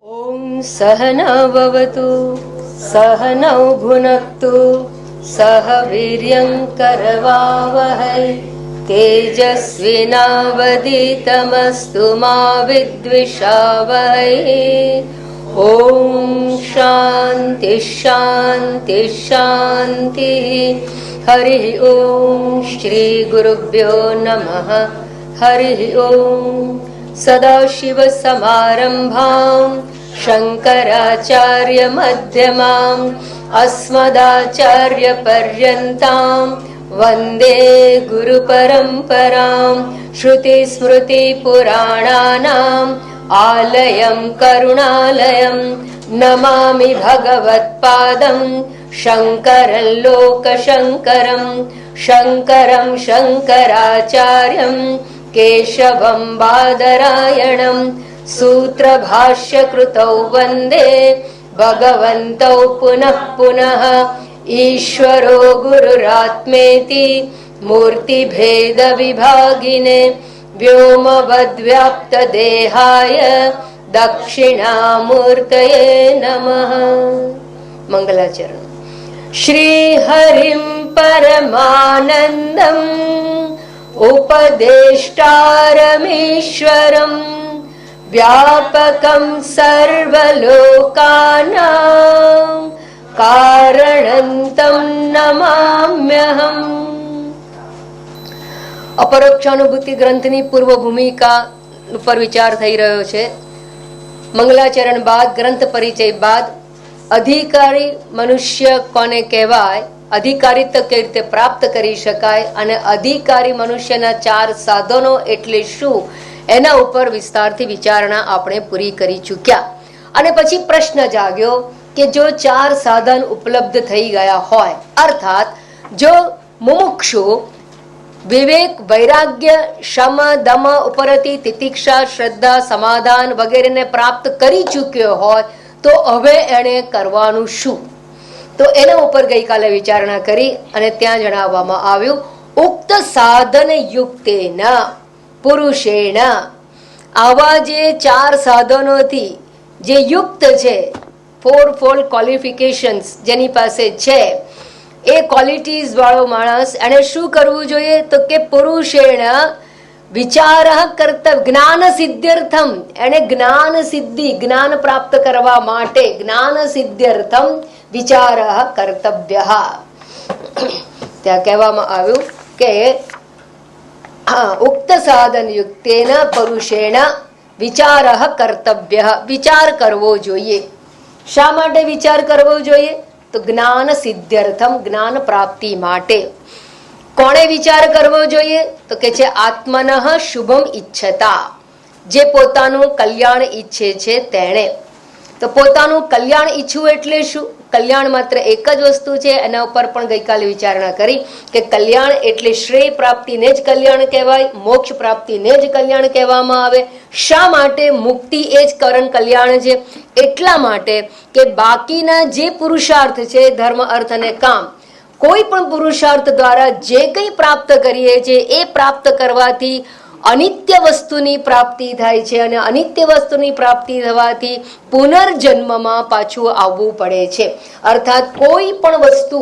ॐ सहना भवतु सहनौ भुनक्तु सह वीर्यं करवावहै तेजस्विनावधीतमस्तु मा विद्विषावहै। ॐ शान्ति शान्ति शान्तिः। हरिः ॐ श्री गुरुभ्यो नमः। हरिः ॐ। सदाशिवसमारम्भां शङ्कराचार्यमध्यमाम् अस्मदाचार्यपर्यन्तां वन्दे गुरुपरम्परां। श्रुतिस्मृतिपुराणानाम् आलयं करुणालयं नमामि भगवत्पादं शङ्करं लोकशङ्करं। शङ्करं शङ्कराचार्यं केशवं बादरायणं सूत्रभाष्यकृतौ वन्दे भगवन्तौ पुनः पुनः। ईश्वरो गुरुरात्मेति मूर्तिभेदविभागिने व्योमवद्व्याप्तदेहाय दक्षिणामूर्तये नमः। मंगलाचरण। श्रीहरिं परमानन्दम् उपदेष्टारमीश्वरं व्यापकं सर्वलोकानां कारणं तं नमाम्यहम्। अपरोक्षानुभूति ग्रंथनी पूर्व भूमिका पर विचार થઈ રહ્યો છે। મંગલાચરણ બાદ ગ્રંથ પરિચય બાદ અધિકારી મનુષ્ય કોને કહેવાય, અધિકારીત્વ કેવી રીતે પ્રાપ્ત કરી શકાય અને અધિકારી મનુષ્યના ચાર સાધનો એટલે શું એના ઉપર વિસ્તારથી વિચારણા આપણે પૂરી કરી ચૂક્યા। અને પછી પ્રશ્ન જાગ્યો કે જો ચાર સાધન ઉપલબ્ધ થઈ ગયા હોય, અર્થાત જો મુમુક્ષુ વિવેક વૈરાગ્ય શમ દમ ઉપરતિ તિતિક્ષા શ્રદ્ધા સમાધાન વગેરેને પ્રાપ્ત કરી ચૂક્યો હોય તો હવે એણે કરવાનું શું? તો એના ઉપર ગઈકાલે વિચારણા કરી અને ત્યાં જણાવવામાં આવ્યું ઉક્ત સાધન યુક્તેન પુરુષેણ, આવા જે ચાર સાધનોથી જે યુક્ત છે, ફોર ફોલ્ડ ક્વોલિફિકેશન્સ જેની પાસે છે, એ ક્વોલિટીઝ વાળો માણસ એને શું કરવું જોઈએ? તો કે પુરુષેણ વિચાર કર્તવ્ય જ્ઞાન સિદ્ધ્યર્થમ, એને જ્ઞાન સિદ્ધિ જ્ઞાન પ્રાપ્ત કરવા માટે જ્ઞાન સિદ્ધ્યર્થમ વિચાર કર્તવ્ય। ત્યાં કહેવામાં આવ્યું કે ઉક્ત સાધન યુક્તેન પુરુષેણ વિચાર કર્તવ્ય, વિચાર કરવો જોઈએ। શા માટે વિચાર કરવો જોઈએ? તો જ્ઞાન સિદ્ધ્યર્થમ, જ્ઞાન પ્રાપ્તિ માટે। કોણે વિચાર કરવો જોઈએ? તો કે છે આત્મનઃ શુભમ ઈચ્છતા, જે પોતાનું કલ્યાણ ઈચ્છે છે તેણે। તો પોતાનું કલ્યાણ ઈચ્છવું એટલે શું? કલ્યાણ માત્ર એક જ વસ્તુ છે, એના ઉપર પણ ગઈકાલે વિચારણા કરી કે કલ્યાણ એટલે શ્રેય પ્રાપ્તિને જ કલ્યાણ કહેવાય, મોક્ષ પ્રાપ્તિને જ કલ્યાણ કહેવામાં આવે। શા માટે? મુક્તિ એ જ કરણ કલ્યાણ છે। એટલા માટે કે બાકીના જે પુરુષાર્થ છે, ધર્મ અર્થ અને કામ, કોઈ પણ પુરુષાર્થ દ્વારા જે કંઈ પ્રાપ્ત કરીએ છીએ એ પ્રાપ્ત કરવાથી અનિત્ય વસ્તુની પ્રાપ્તિ થાય છે અને અનિત્ય વસ્તુની પ્રાપ્તિ થવાથી પુનર્જન્મમાં પાછું આવવું પડે છે। અર્થાત કોઈ પણ વસ્તુ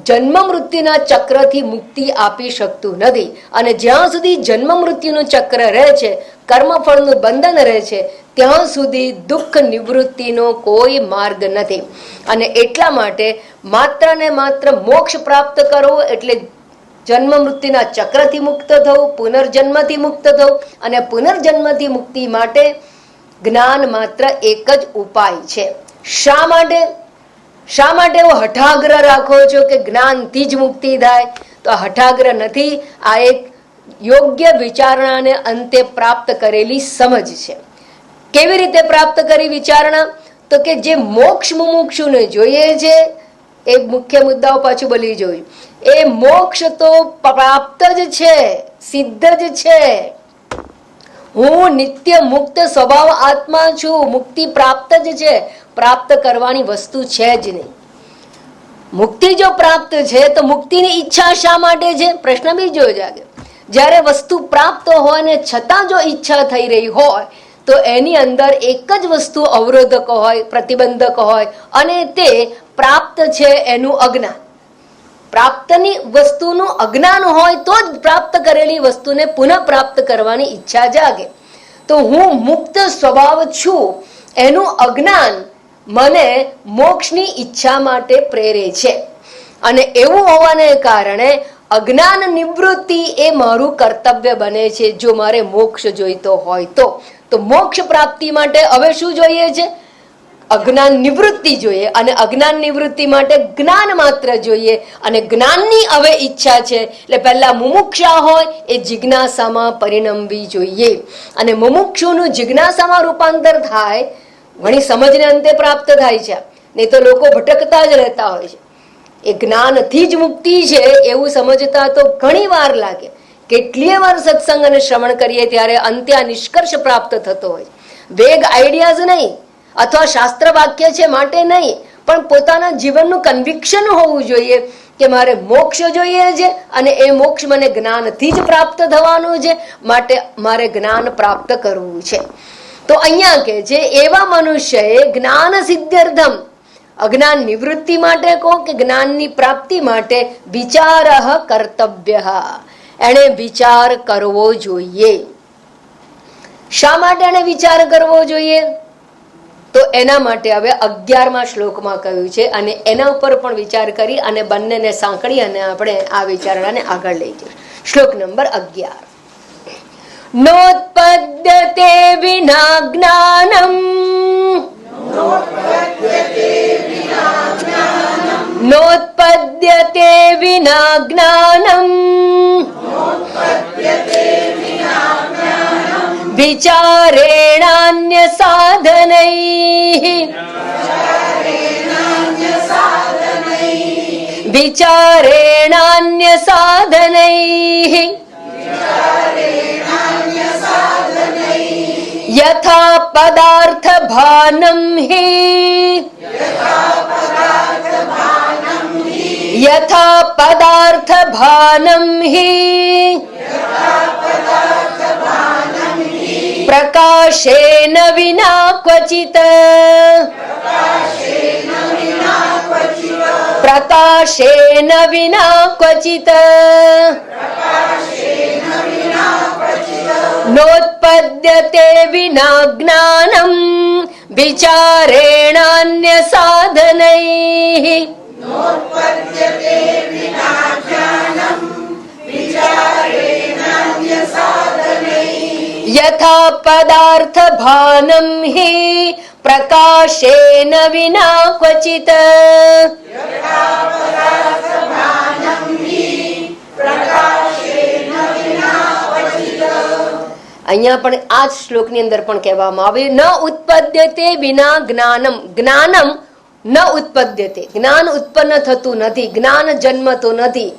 જન્મ મૃત્યુના ચક્રથી મુક્તિ આપી શકતું નથી અને જ્યાં સુધી જન્મ મૃત્યુનું ચક્ર રહે છે, કર્મફળનું બંધન રહે છે, ત્યાં સુધી દુઃખ નિવૃત્તિનો કોઈ માર્ગ નથી। અને એટલા માટે માત્ર ને માત્ર મોક્ષ પ્રાપ્ત કરવો એટલે જન્મ મૃત્યુના ચક્રથી મુક્ત થવું, પુનર્જન્મથી મુક્ત થવું, અને પુનર્જન્મથી મુક્તિ માટે જ્ઞાન માત્ર એક જ ઉપાય છે। શા માટે? શા માટે એવો હઠાગ્રહ રાખો છો કે જ્ઞાનથી જ મુક્તિ થાય? તો આ હઠાગ્રહ નથી, આ એક યોગ્ય વિચારણાને અંતે પ્રાપ્ત કરેલી સમજ છે। કેવી રીતે પ્રાપ્ત કરી વિચારણા? તો કે જે મોક્ષ મુમુક્ષુને જોઈએ છે, એ મુખ્ય મુદ્દાઓ પાછું બોલી જોયું, એ મોક્ષ તો પ્રાપ્ત જ છે, સિદ્ધ જ છે। હું નિત્ય મુક્ત સ્વભાવ આત્મા છું, મુક્તિ પ્રાપ્ત જ છે, પ્રાપ્ત કરવાની વસ્તુ છે જ નહીં। મુક્તિ જો પ્રાપ્ત છે તો મુક્તિની ઈચ્છા શા માટે છે? પ્રશ્ન બીજો જાગે। જ્યારે વસ્તુ પ્રાપ્ત હોય ને છતાં જો ઈચ્છા થઈ રહી હોય તો એની અંદર એક જ વસ્તુ અવરોધક હોય, પ્રતિબંધક હોય, અને તે પ્રાપ્ત છે એનું અજ્ઞાન. પ્રાપ્તની વસ્તુનું અજ્ઞાન હોય તો જ પ્રાપ્ત કરેલી વસ્તુને પુનઃ પ્રાપ્ત કરવાની ઈચ્છા જાગે. તો હું મુક્ત સ્વભાવ છું એનું અજ્ઞાન મને મોક્ષની ઈચ્છા માટે પ્રેરે છે. અને એવું હોવાને કારણે અજ્ઞાન નિવૃત્તિ એ મારું કર્તવ્ય બને છે જો મારે મોક્ષ જોઈતો હોય તો મોક્ષ પ્રાપ્તિ માટે હવે શું જોઈએ છે? અજ્ઞાન નિવૃત્તિ જોઈએ. અને અજ્ઞાન નિવૃત્તિ માટે જ્ઞાન માત્ર જોઈએ. અને જ્ઞાનની હવે ઈચ્છા છે એટલે પહેલા મુમુક્ષા હોય એ જિજ્ઞાસામાં પરિણમવી જોઈએ. અને મુમુક્ષુનું જિજ્ઞાસામાં રૂપાંતર થાય ઘણી સમજને અંતે પ્રાપ્ત થાય છે. નહીં તો લોકો ભટકતા જ રહેતા હોય છે. એ જ્ઞાનથી જ મુક્તિ છે એવું સમજતા તો ઘણી વાર લાગે. કેટલીય વાર સત્સંગ અને શ્રવણ કરીએ ત્યારે અંતે આ નિષ્કર્ષ પ્રાપ્ત થતો હોય. વેગ આઈડિયાઝ નહીં અથવા શાસ્ત્ર વાક્ય છે માટે નહીં, પણ પોતાના જીવનનું કન્વિક્શન હોવું જોઈએ કે મારે મોક્ષ જોઈએ છે અને એ મોક્ષ મને જ્ઞાનથી જ પ્રાપ્ત થવાનું છે, માટે મારે જ્ઞાન પ્રાપ્ત કરવું છે. તો અહીંયા કે છે એવા મનુષ્યએ જ્ઞાન સિદ્ધ્યર્થમ, અજ્ઞાન નિવૃત્તિ માટે કહો કે જ્ઞાનની પ્રાપ્તિ માટે વિચારઃ કર્તવ્ય, એને વિચાર કરવો જોઈએ. શા માટે એને વિચાર કરવો જોઈએ? તો એના માટે હવે 11મા શ્લોકમાં કહ્યું છે અને એના ઉપર પણ વિચાર કરી અને બંનેને સાંકળી અને આપણે આ વિચારણાને આગળ લઈ જઈશું. શ્લોક નંબર 11. નોત્પદ્યતે વિના જ્ઞાનમ, નોત્પદ્યતે વિના જ્ઞાનમ વિચારેણાન્ય સાધનૈઃ, વિચારેણાન્ય સાધનૈઃ યથા પદાર્થ ભાનમ હિ, યથા પદાર્થ ભાનમ હિ પ્રકાશેન વિના ક્વચિત, પ્રકાશેન વિના ક્વચિત નોત્પદ્યતે વિના જ્ઞાનમ વિચારેણાન્ય સાધનૈઃ, યથા પદાર્થ ભાનમ હિ પ્રકાશેન વિના ક્વચિત. અહીંયા પણ આ જ શ્લોકની અંદર પણ કહેવામાં આવ્યું ન ઉત્પદ્યતે વિના જ્ઞાનમ, જ્ઞાનમ ન ઉત્પદ્યતે, જ્ઞાન ઉત્પન્ન થતું નથી, જ્ઞાન જન્મતો નથી.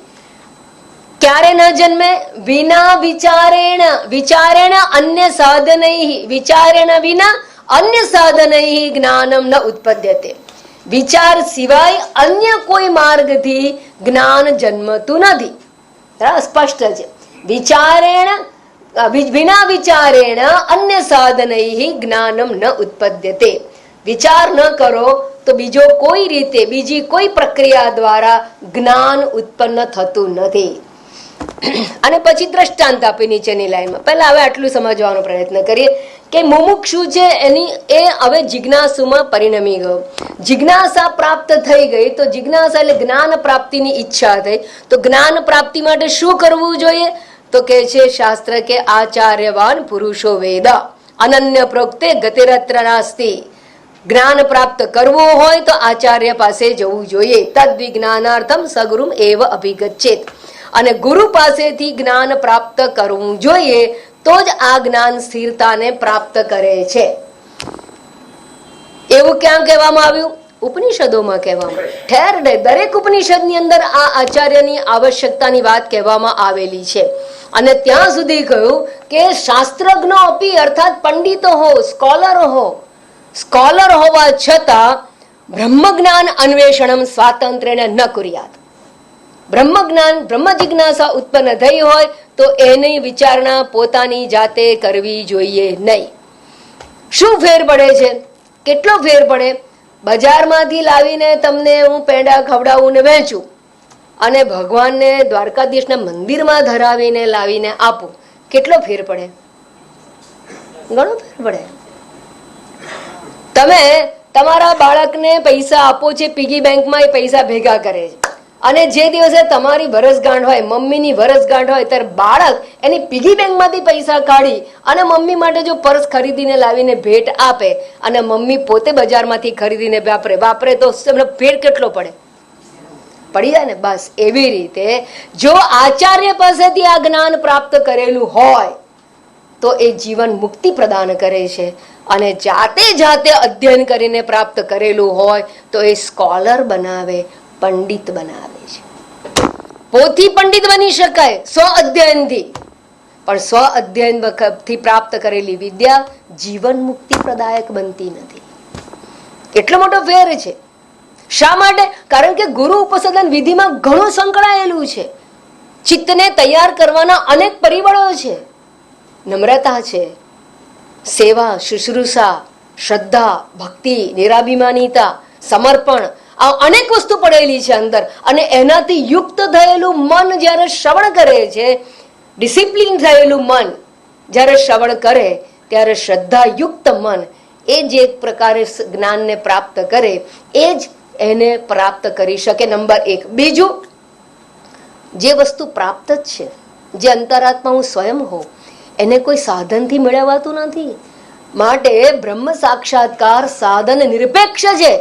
ક્યારે ન જન્મે? વિના વિચારેણ, વિચારેણ અન્ય સાધનૈઃ, વિચારેણ વિના અન્ય સાધનૈઃ જ્ઞાનમ ન ઉત્પદ્યતે. વિચાર સિવાય અન્ય કોઈ માર્ગથી જ્ઞાન જન્મતું નથી. સ્પષ્ટ છે. વિચારેણ વિના વિચારેણ અન્ય સાધનૈઃ જ્ઞાનમ ન ઉત્પદ્યતે. વિચાર ન કરો તો બીજો કોઈ રીતે, બીજી કોઈ પ્રક્રિયા દ્વારા જ્ઞાન ઉત્પન્ન થતું નથી. અને પછી દ્રષ્ટાંત આપી નીચેની લાઈનમાં. પહેલા હવે આટલું સમજવાનો પ્રયત્ન કરીએ કે મુમુક્ષુ છે એની એ હવે જિજ્ઞાસુમાં પરિણમી ગયો. જિજ્ઞાસા પ્રાપ્ત થઈ ગઈ તો જિજ્ઞાસા એટલે જ્ઞાન પ્રાપ્તિની ઈચ્છા થઈ. તો જ્ઞાન પ્રાપ્તિ માટે શું કરવું જોઈએ? તો કે છે શાસ્ત્ર કે આચાર્યવાન પુરુષો વેદ અનન્ય પ્રોક્તે ગતિરત્ર નાસ્તિ. જ્ઞાન પ્રાપ્ત કરવું હોય તો આચાર્ય પાસે જવું જોઈએ. તદ વિજ્ઞાનાર્થમ સગુરુમ એવ અભિગચ્છેત. અને ગુરુ પાસેથી જ્ઞાન પ્રાપ્ત કરવું જોઈએ તો જ આ જ્ઞાન સ્થિરતાને પ્રાપ્ત કરે છે. એવું ક્યાં કહેવામાં આવ્યું? ઉપનિષદોમાં કહેવામાં. ઠેર દરેક ઉપનિષદની અંદર આ આચાર્યની આવશ્યકતાની વાત કહેવામાં આવેલી છે. અને ત્યાં સુધી કહ્યું કે શાસ્ત્રજ્ઞો અપી, અર્થાત પંડિતો હો, સ્કોલર હો, સ્કોલર હોવા છતાં બ્રહ્મ જ્ઞાન અન્વેષણમ સ્વાતંત્ર્યને ન કુર્યાત. બ્રહ્મ જ્ઞાન, બ્રહ્મ જિજ્ઞાસા ઉત્પન્ન થઈ હોય તો એની વિચારણા પોતાની જાતે કરવી જોઈએ નહીં. શું ફેર પડે છે? કેટલો ફેર પડે? બજારમાંથી લાવીને તમને હું પેંડા ખવડાવું ને વેચું અને ભગવાનને દ્વારકાધીશના મંદિરમાં ધરાવીને લાવીને આપું, કેટલો ફેર પડે? ઘણો ફેર પડે. તમે તમારા બાળકને પૈસા આપો છે પીગી બેંકમાં, એ પૈસા ભેગા કરે છે અને જે દિવસે તમારી વરસગાંઠ હોય, મમ્મીની વરસગાંઠ હોય, ત્યારે બાળક એની પીગી બેંકમાંથી પૈસા કાઢી અને મમ્મી માટે જો પર્સ ખરીદીને લાવીને ભેટ આપે અને મમ્મી પોતે બજારમાંથી ખરીદીને વાપરે તો ફેર કેટલો પડે? પડી જાય ને. બસ એવી રીતે જો આચાર્ય પાસેથી આ જ્ઞાન પ્રાપ્ત કરેલું હોય તો એ જીવન મુક્તિ પ્રદાન કરે છે, અને જાતે અધ્યયન કરીને પ્રાપ્ત કરેલું હોય તો એ સ્કોલર બનાવે, પંડિત બનાવે છે. પોથી પંડિત બની શકાય સ્વ અધ્યયનથી, પણ સ્વ અધ્યયન વખતથી પ્રાપ્ત કરેલી વિદ્યા જીવન મુક્તિ પ્રદાયક બનતી નથી. એટલો મોટો ફેર છે. શા માટે? કારણ કે ગુરુ ઉપસદન વિધિમાં ઘણું સંકળાયેલું છે. ચિત્તને તૈયાર કરવાના અનેક પરિબળો છે. નમ્રતા છે, સેવા, શુશ્રૂષા, શ્રદ્ધા, ભક્તિ, નિરાભિમાનીતા, સમર્પણ, આ અનેક વસ્તુ પડેલી છે અંદર. અને એનાથી યુક્ત થયેલું મન જ્યારે શ્રવણ કરે છે, ડિસિપ્લિન થયેલું મન જ્યારે શ્રવણ કરે ત્યારે શ્રદ્ધા યુક્ત મન એ જે એક પ્રકારે જ્ઞાનને પ્રાપ્ત કરે એ જ એને પ્રાપ્ત કરી શકે. નંબર 1. બીજું, જે વસ્તુ પ્રાપ્ત જ છે, જે અંતરાત્મા હું સ્વયં હોઉં, એને કોઈ સાધનથી મેળવાતું નથી. માટે બ્રહ્મ સાક્ષાત્કાર સાધન નિરપેક્ષ છે,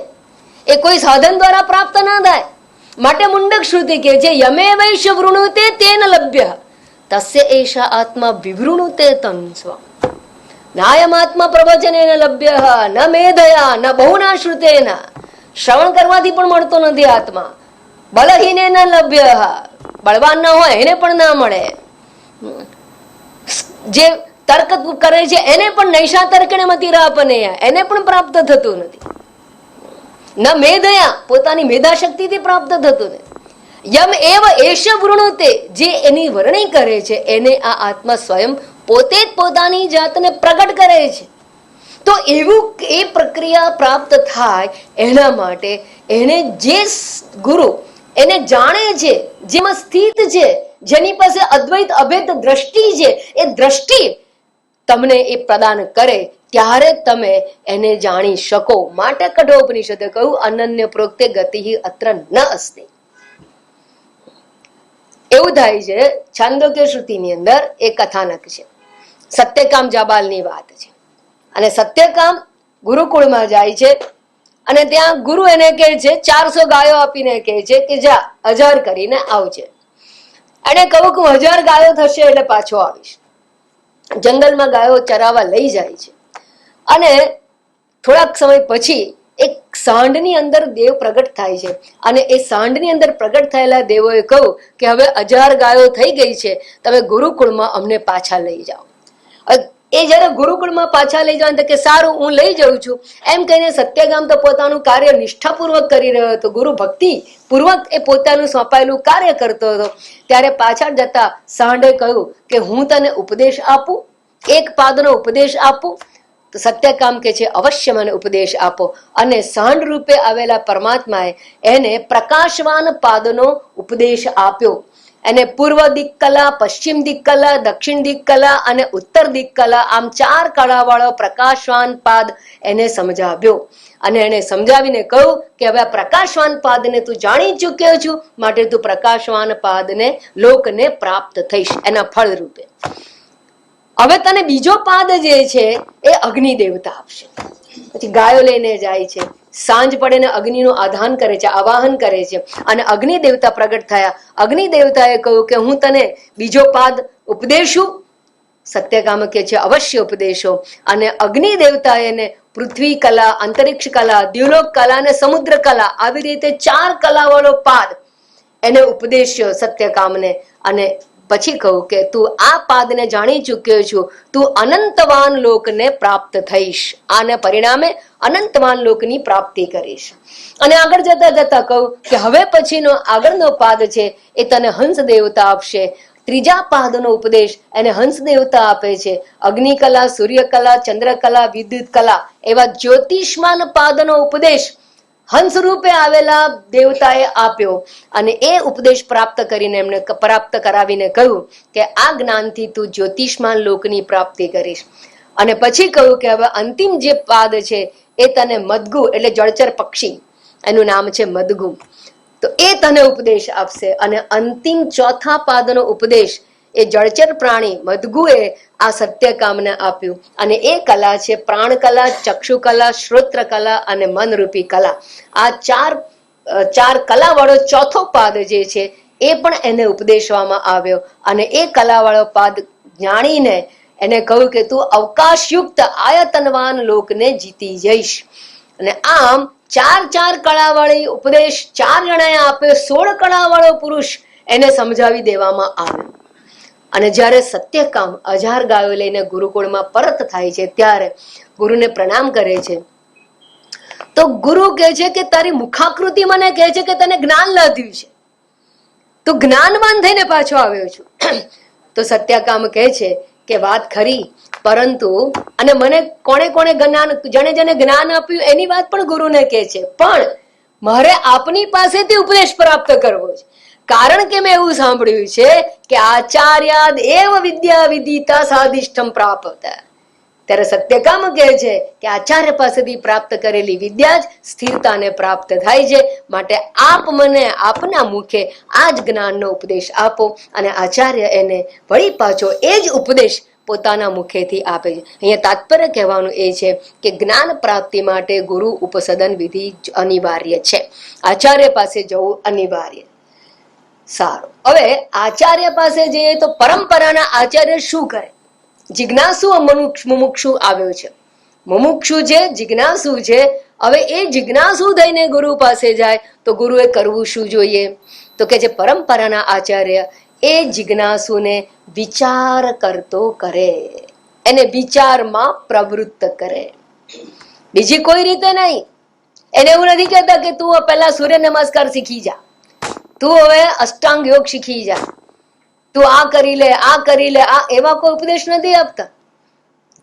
એ કોઈ સાધન દ્વારા પ્રાપ્ત ના થાય. માટે મુંડક શ્રુતિ કહે છે, યમે વૈશ વૃણુતે તેન લભ્ય તસ્ય એષા આત્મા વિવૃણુતે તમ સ્વ નાયમાત્મા પ્રવચનેન લભ્ય ન મેધયા ન બહુના શ્રુતેના. શ્રવણ કરવાથી પણ મળતો નથી આત્મા. બલહીનેન લભ્ય, બળવાન ના હોય એને પણ ના મળે. જે તર્ક કરે છે એને પણ નૈષા તર્કને મતિરાપને, એને પણ પ્રાપ્ત થતું નથી. ન મેધયા, પોતાની મેધા શક્તિથી પ્રાપ્ત થતું નથી. યમ એવ એશ વૃણુતે, જે એની વર્ણિ કરે છે એને આ આત્મા સ્વયં પોતે જ પોતાની જાતને પ્રગટ કરે છે. તો એવું એ પ્રક્રિયા પ્રાપ્ત થાય એના માટે એને જે ગુરુ એને જાણે છે, જેમાં સ્થિત છે, જેની પાસે અદ્વૈત અભેદ દ્રષ્ટિ છે, એ દ્રષ્ટિ તમને એ પ્રદાન કરે ત્યારે તમે એને જાણી શકો. માટે કઠોપનિષદે કહ્યું, અનન્ય પ્રોક્તે ગતિ અત્ર ન અસ્તિ. એવું થાય છે છાંદોગ્ય શ્રુતિની અંદર એક કથાનક છે, સત્યકામ જાબાલની વાત છે. અને સત્યકામ ગુરુકુળમાં જાય છે અને ત્યાં ગુરુ એને કહે છે, 400 ગાયો આપીને કહે છે કે જા 1000 કરીને આવજે. એને કહું કે 1000 ગાયો થશે એટલે પાછો આવીશ. જંગલમાં ગાયો ચરાવવા લઈ જાય છે અને થોડાક સમય પછી એક સાંઢની અંદર દેવ પ્રગટ થાય છે. અને એ સાંઢની અંદર પ્રગટ થયેલા દેવોએ કહ્યું કે હવે 1000 ગાયો થઈ ગઈ છે, તમે ગુરુકુળમાં અમને પાછા લઈ જાઓ. એ જયારે ગુરુકુળમાં પાછા લઈ જવા કે સારું હું લઈ જાઉં છું એમ કહીને સત્યગામ તો પોતાનું કાર્ય નિષ્ઠાપૂર્વક કરી રહ્યો હતો, ગુરુ ભક્તિ પૂર્વક એ પોતાનું સોંપાયેલું કાર્ય કરતો હતો. ત્યારે પાછળ જતા સાંઢે કહ્યું કે હું તને ઉપદેશ આપું, એક પાદનો ઉપદેશ આપું. તો સત્યકામ કે છે અવશ્ય મને ઉપદેશ આપો. અને સાંઢ રૂપે આવેલા પરમાત્માએ એને પ્રકાશવાન પાદનો ઉપદેશ આપ્યો. એને પૂર્વ દિક કલા, પશ્ચિમ દિક કલા, દક્ષિણ દિક કલા અને ઉત્તર દિક કલા, આમ 4 કળાવાળો પ્રકાશવાન પાદ એને સમજાવ્યો. અને એને સમજાવીને કહ્યું કે હવે આ પ્રકાશવાન પાદને તું જાણી ચૂક્યો છું, માટે તું પ્રકાશવાન પાદને લોકને પ્રાપ્ત થઈશ એના ફળ રૂપે. હવે તને બીજો પાદ જે છે એ અગ્નિ દેવતા આપશે. પછી ગાયો લઈને જાય છે, સાંજ પડે ને અગ્નિનું આધાન કરે છે, આવાહન કરે છે અને અગ્નિ દેવતા પ્રગટ થયા. અગ્નિ દેવતાએ કહ્યું કે હું તને બીજો પાદ ઉપદેશું. સત્યકામ કે છે અવશ્ય ઉપદેશો. અને અગ્નિ દેવતાએ એને પૃથ્વી કલા, અંતરિક્ષ કલા, દ્યુલોક કલા અને સમુદ્ર કલા, આવી રીતે 4 કલાવાળો પાદ એને ઉપદેશ્યો સત્યકામને. અને પછી કહું કે તું આ પાદને જાણી ચૂક્યો છું, તું અનંતવાન લોકને પ્રાપ્ત થઈશ. આને પરિણામે અનંતવાન લોકની પ્રાપ્તિ કરીશ. અને આગળ જતા જતા કહું કે હવે પછીનો આગળનો પાદ છે એ તને હંસ દેવતા આપશે. ત્રીજા પાદનો ઉપદેશ એને હંસ દેવતા આપે છે. અગ્નિકલા, સૂર્યકલા, ચંદ્રકલા, વિદ્યુત કલા એવા જ્યોતિષમાન પાદનો ઉપદેશ હંસ રૂપે આવેલા દેવતાએ આપ્યો અને એ ઉપદેશ પ્રાપ્ત કરીને એમને પ્રાપ્ત કરાવીને કહ્યું કે આ જ્ઞાનથી તું જ્યોતિષમાન લોકની પ્રાપ્તિ કરીશ. અને પછી કહ્યું કે હવે અંતિમ જે પાદ છે એ તને મદગુ એટલે જળચર પક્ષી, એનું નામ છે મદગુ, તો એ તને ઉપદેશ આપશે. અને અંતિમ ચોથા પાદનો ઉપદેશ એ જળચર પ્રાણી મદગુએ આ સત્યકામને આપ્યું. અને એ કલા છે પ્રાણ કલા, ચક્ષુ કલા, શ્રોત્ર કલા અને મનરૂપી કલા. આ ચાર કલા વાળો ચોથો પાદ જે છે એ પણ એને ઉપદેશવામાં આવ્યો. અને એ કલા વાળો પાદ જાણીને એને કહ્યું કે તું અવકાશયુક્ત આયતનવાન લોકને જીતી જઈશ. અને આમ ચાર કળાવાળી ઉપદેશ 4 જણાએ આપ્યો. 16 કળાવાળો પુરુષ એને સમજાવી દેવામાં આવ્યો. અને જ્યારે સત્યકામ 1000 ગાયો લઈને ગુરુકુળમાં પરત થાય છે ત્યારે ગુરુને પ્રણામ કરે છે. તો ગુરુ કહે છે કે તારી મુખાકૃતિ મને કહે છે કે તને જ્ઞાન લાદ્યું છે, તું જ્ઞાનવાન થઈને પાછો આવ્યો છું. તો સત્યકામ કહે છે કે વાત ખરી, પરંતુ અને મને કોણે જ્ઞાન, જેને જ્ઞાન આપ્યું એની વાત પણ ગુરુને કહે છે, પણ મારે આપની પાસેથી ઉપદેશ પ્રાપ્ત કરવો છે. કારણ કે મેં એવું સાંભળ્યું છે કે આચાર્યાદ એવ વિદ્યા વિદિતા સાધિષ્ઠમ પ્રાપ્ત. ત્યારે સત્યકામ કહે છે કે આચાર્ય પાસેથી પ્રાપ્ત કરેલી વિદ્યા જ સ્થિરતાને પ્રાપ્ત થાય છે. માટે આપ મને આપના મુખે આ જ જ્ઞાનનો ઉપદેશ આપો. અને આચાર્ય એને વળી પાછો એ જ ઉપદેશ પોતાના મુખેથી આપે છે. અહીંયા તાત્પર્ય કહેવાનું એ છે કે જ્ઞાન પ્રાપ્તિ માટે ગુરુ ઉપસદન વિધિ અનિવાર્ય છે. આચાર્ય પાસે જવું અનિવાર્ય. સારું, હવે આચાર્ય પાસે જઈએ તો પરંપરાના આચાર્ય શું કરે? જિજ્ઞાસુ મુમુક્ષુ આવ્યો છે. મુમુક્ષુ છે, જિજ્ઞાસુ છે. હવે એ જિજ્ઞાસુ થઈને ગુરુ પાસે જાય તો ગુરુએ કરવું શું જોઈએ? તો કે જે પરંપરાના આચાર્ય એ જિજ્ઞાસુને વિચાર કરતો કરે, એને વિચારમાં પ્રવૃત્ત કરે, બીજી કોઈ રીતે નહીં. એને એવું નથી કહેતા કે તું પહેલા સૂર્ય નમસ્કાર શીખી જા, તું હવે અષ્ટાંગ યોગ શીખી જા, તું આ કરી લે, આ કરી લે, આ એવા કોઈ ઉપદેશ નથી આપતા.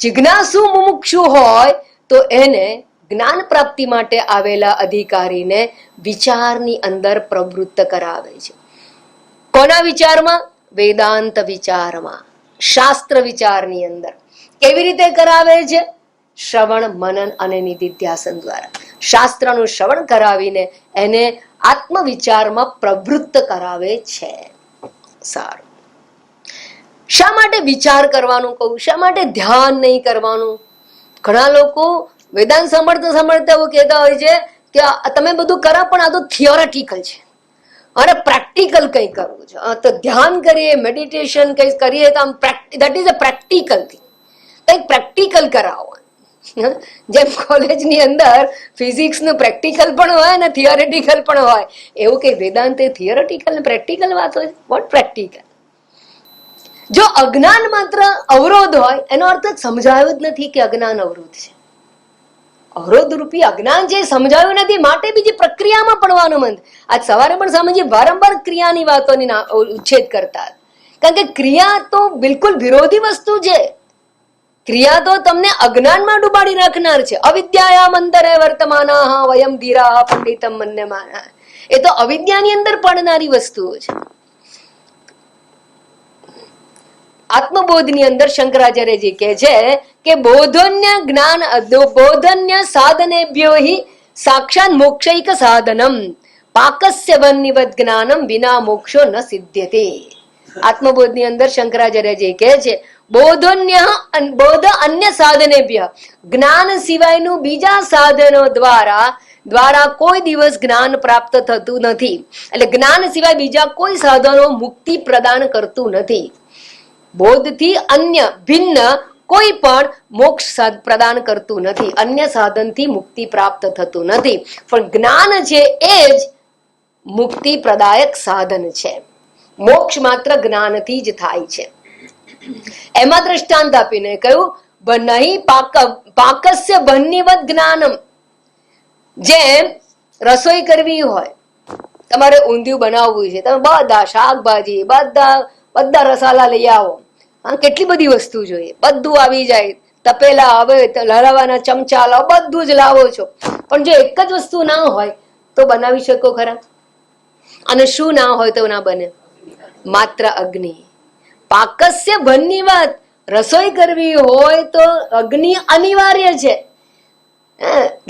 જિજ્ઞાસુ મુમુક્ષુ હોય તો એને જ્ઞાન પ્રાપ્તિ માટે આવેલા અધિકારીને વિચારની અંદર પ્રવૃત્ત કરાવે છે. કોના વિચારમાં? વેદાંત વિચારમાં, શાસ્ત્ર વિચારની અંદર. કેવી રીતે કરાવે છે? શ્રવણ, મનન અને નિધિધ્યાસન દ્વારા. શાસ્ત્રનું શ્રવણ કરાવીને એને આત્મવિચારમાં પ્રવૃત્ત કરાવે છે. સારું, શા માટે વિચાર કરવાનું કહું? શા માટે ધ્યાન નહીં કરવાનું? ઘણા લોકો વેદાંત સાંભળતા એવું કહેતા હોય છે કે તમે બધું કરો પણ આ તો થિયોરેટિકલ છે, અને પ્રેક્ટિકલ કંઈ કરવું છે. તો ધ્યાન કરીએ, મેડિટેશન કંઈ કરીએ તો આમ that is a practical thing. કંઈક પ્રેક્ટિકલ કરાવો. જેમ કોલેજની અંદર ફિઝિક્સનું પ્રેક્ટિકલ પણ હોય ને થિયોરેટિકલ પણ હોય, એવું કઈ વેદાંત એ થિયોરેટિકલ ને પ્રેક્ટિકલ વાત હોય? What practical? જો અજ્ઞાન માત્ર અવરોધ હોય એનો અર્થ સમજાયું જ નથી કે અજ્ઞાન અવરોધ છે. અવરોધ રૂપી અજ્ઞાન છે, સમજાયું નથી, માટે બીજી પ્રક્રિયામાં પડવાનું મન. આજ સવારે પણ સમજીએ વારંવાર ક્રિયાની વાતોની ઉચ્છેદ કરતા, કારણ કે ક્રિયા તો બિલકુલ વિરોધી વસ્તુ છે. ક્રિયા તો તમને અજ્ઞાનમાં ડૂબાડી નાખનાર છે. અવિદ્યાયામ અંતરે વર્તમાના વયમ ધીરા પંડિતમ મન્યમાના, એ તો અવિદ્યાની અંદર પડનારી વસ્તુઓ છે. આત્મબોધની અંદર શંકરાચાર્યજી કહે છે કે બોધન્ય જ્ઞાન બોધન્ય સાધનેભ્યો હિ સાક્ષાત મોક્ષૈક સાધનમ પાકસ્ય વન્નિવદ જ્ઞાનમ વિના મોક્ષો ન સિદ્ધ્યતે. આત્મબોધની અંદર શંકરાચાર્યજી કહે છે બોધન્ય બોધ અન્ય સાધનેભ્ય, જ્ઞાન સિવાયનું બીજા સાધનો દ્વારા કોઈ દિવસ જ્ઞાન પ્રાપ્ત થતું નથી. એટલે જ્ઞાન સિવાય બીજા કોઈ સાધનો મુક્તિ પ્રદાન કરતું નથી. બોધથી અન્ય ભિન્ન કોઈ પણ મોક્ષ પ્રદાન કરતું નથી. અન્ય સાધનથી મુક્તિ પ્રાપ્ત થતું નથી. પણ જ્ઞાન છે એ જ મુક્તિ પ્રદાયક સાધન છે. મોક્ષ માત્ર જ્ઞાનથી જ થાય છે. એમાં દ્રષ્ટાંત આપીને કહ્યું નહીં પાકસ્ય બન્નીવત જ્ઞાનમ. જેમ રસોઈ કરવી હોય, તમારે ઊંધિયું બનાવવું છે, તમે બધા શાકભાજી બધા બધા રસાલા લઈ આવો, હા કેટલી બધી વસ્તુ જોઈએ, બધું આવી જાય, તપેલા હવે હલાવવાના ચમચા લાવો, બધું જ લાવો છો, પણ જો એક જ વસ્તુ ના હોય તો બનાવી શકો ખરા? અને શું ના હોય તો ના બને? માત્ર અગ્નિ. પાકસ્ય ભનની વાત, રસોઈ કરવી હોય તો અગ્નિ અનિવાર્ય છે.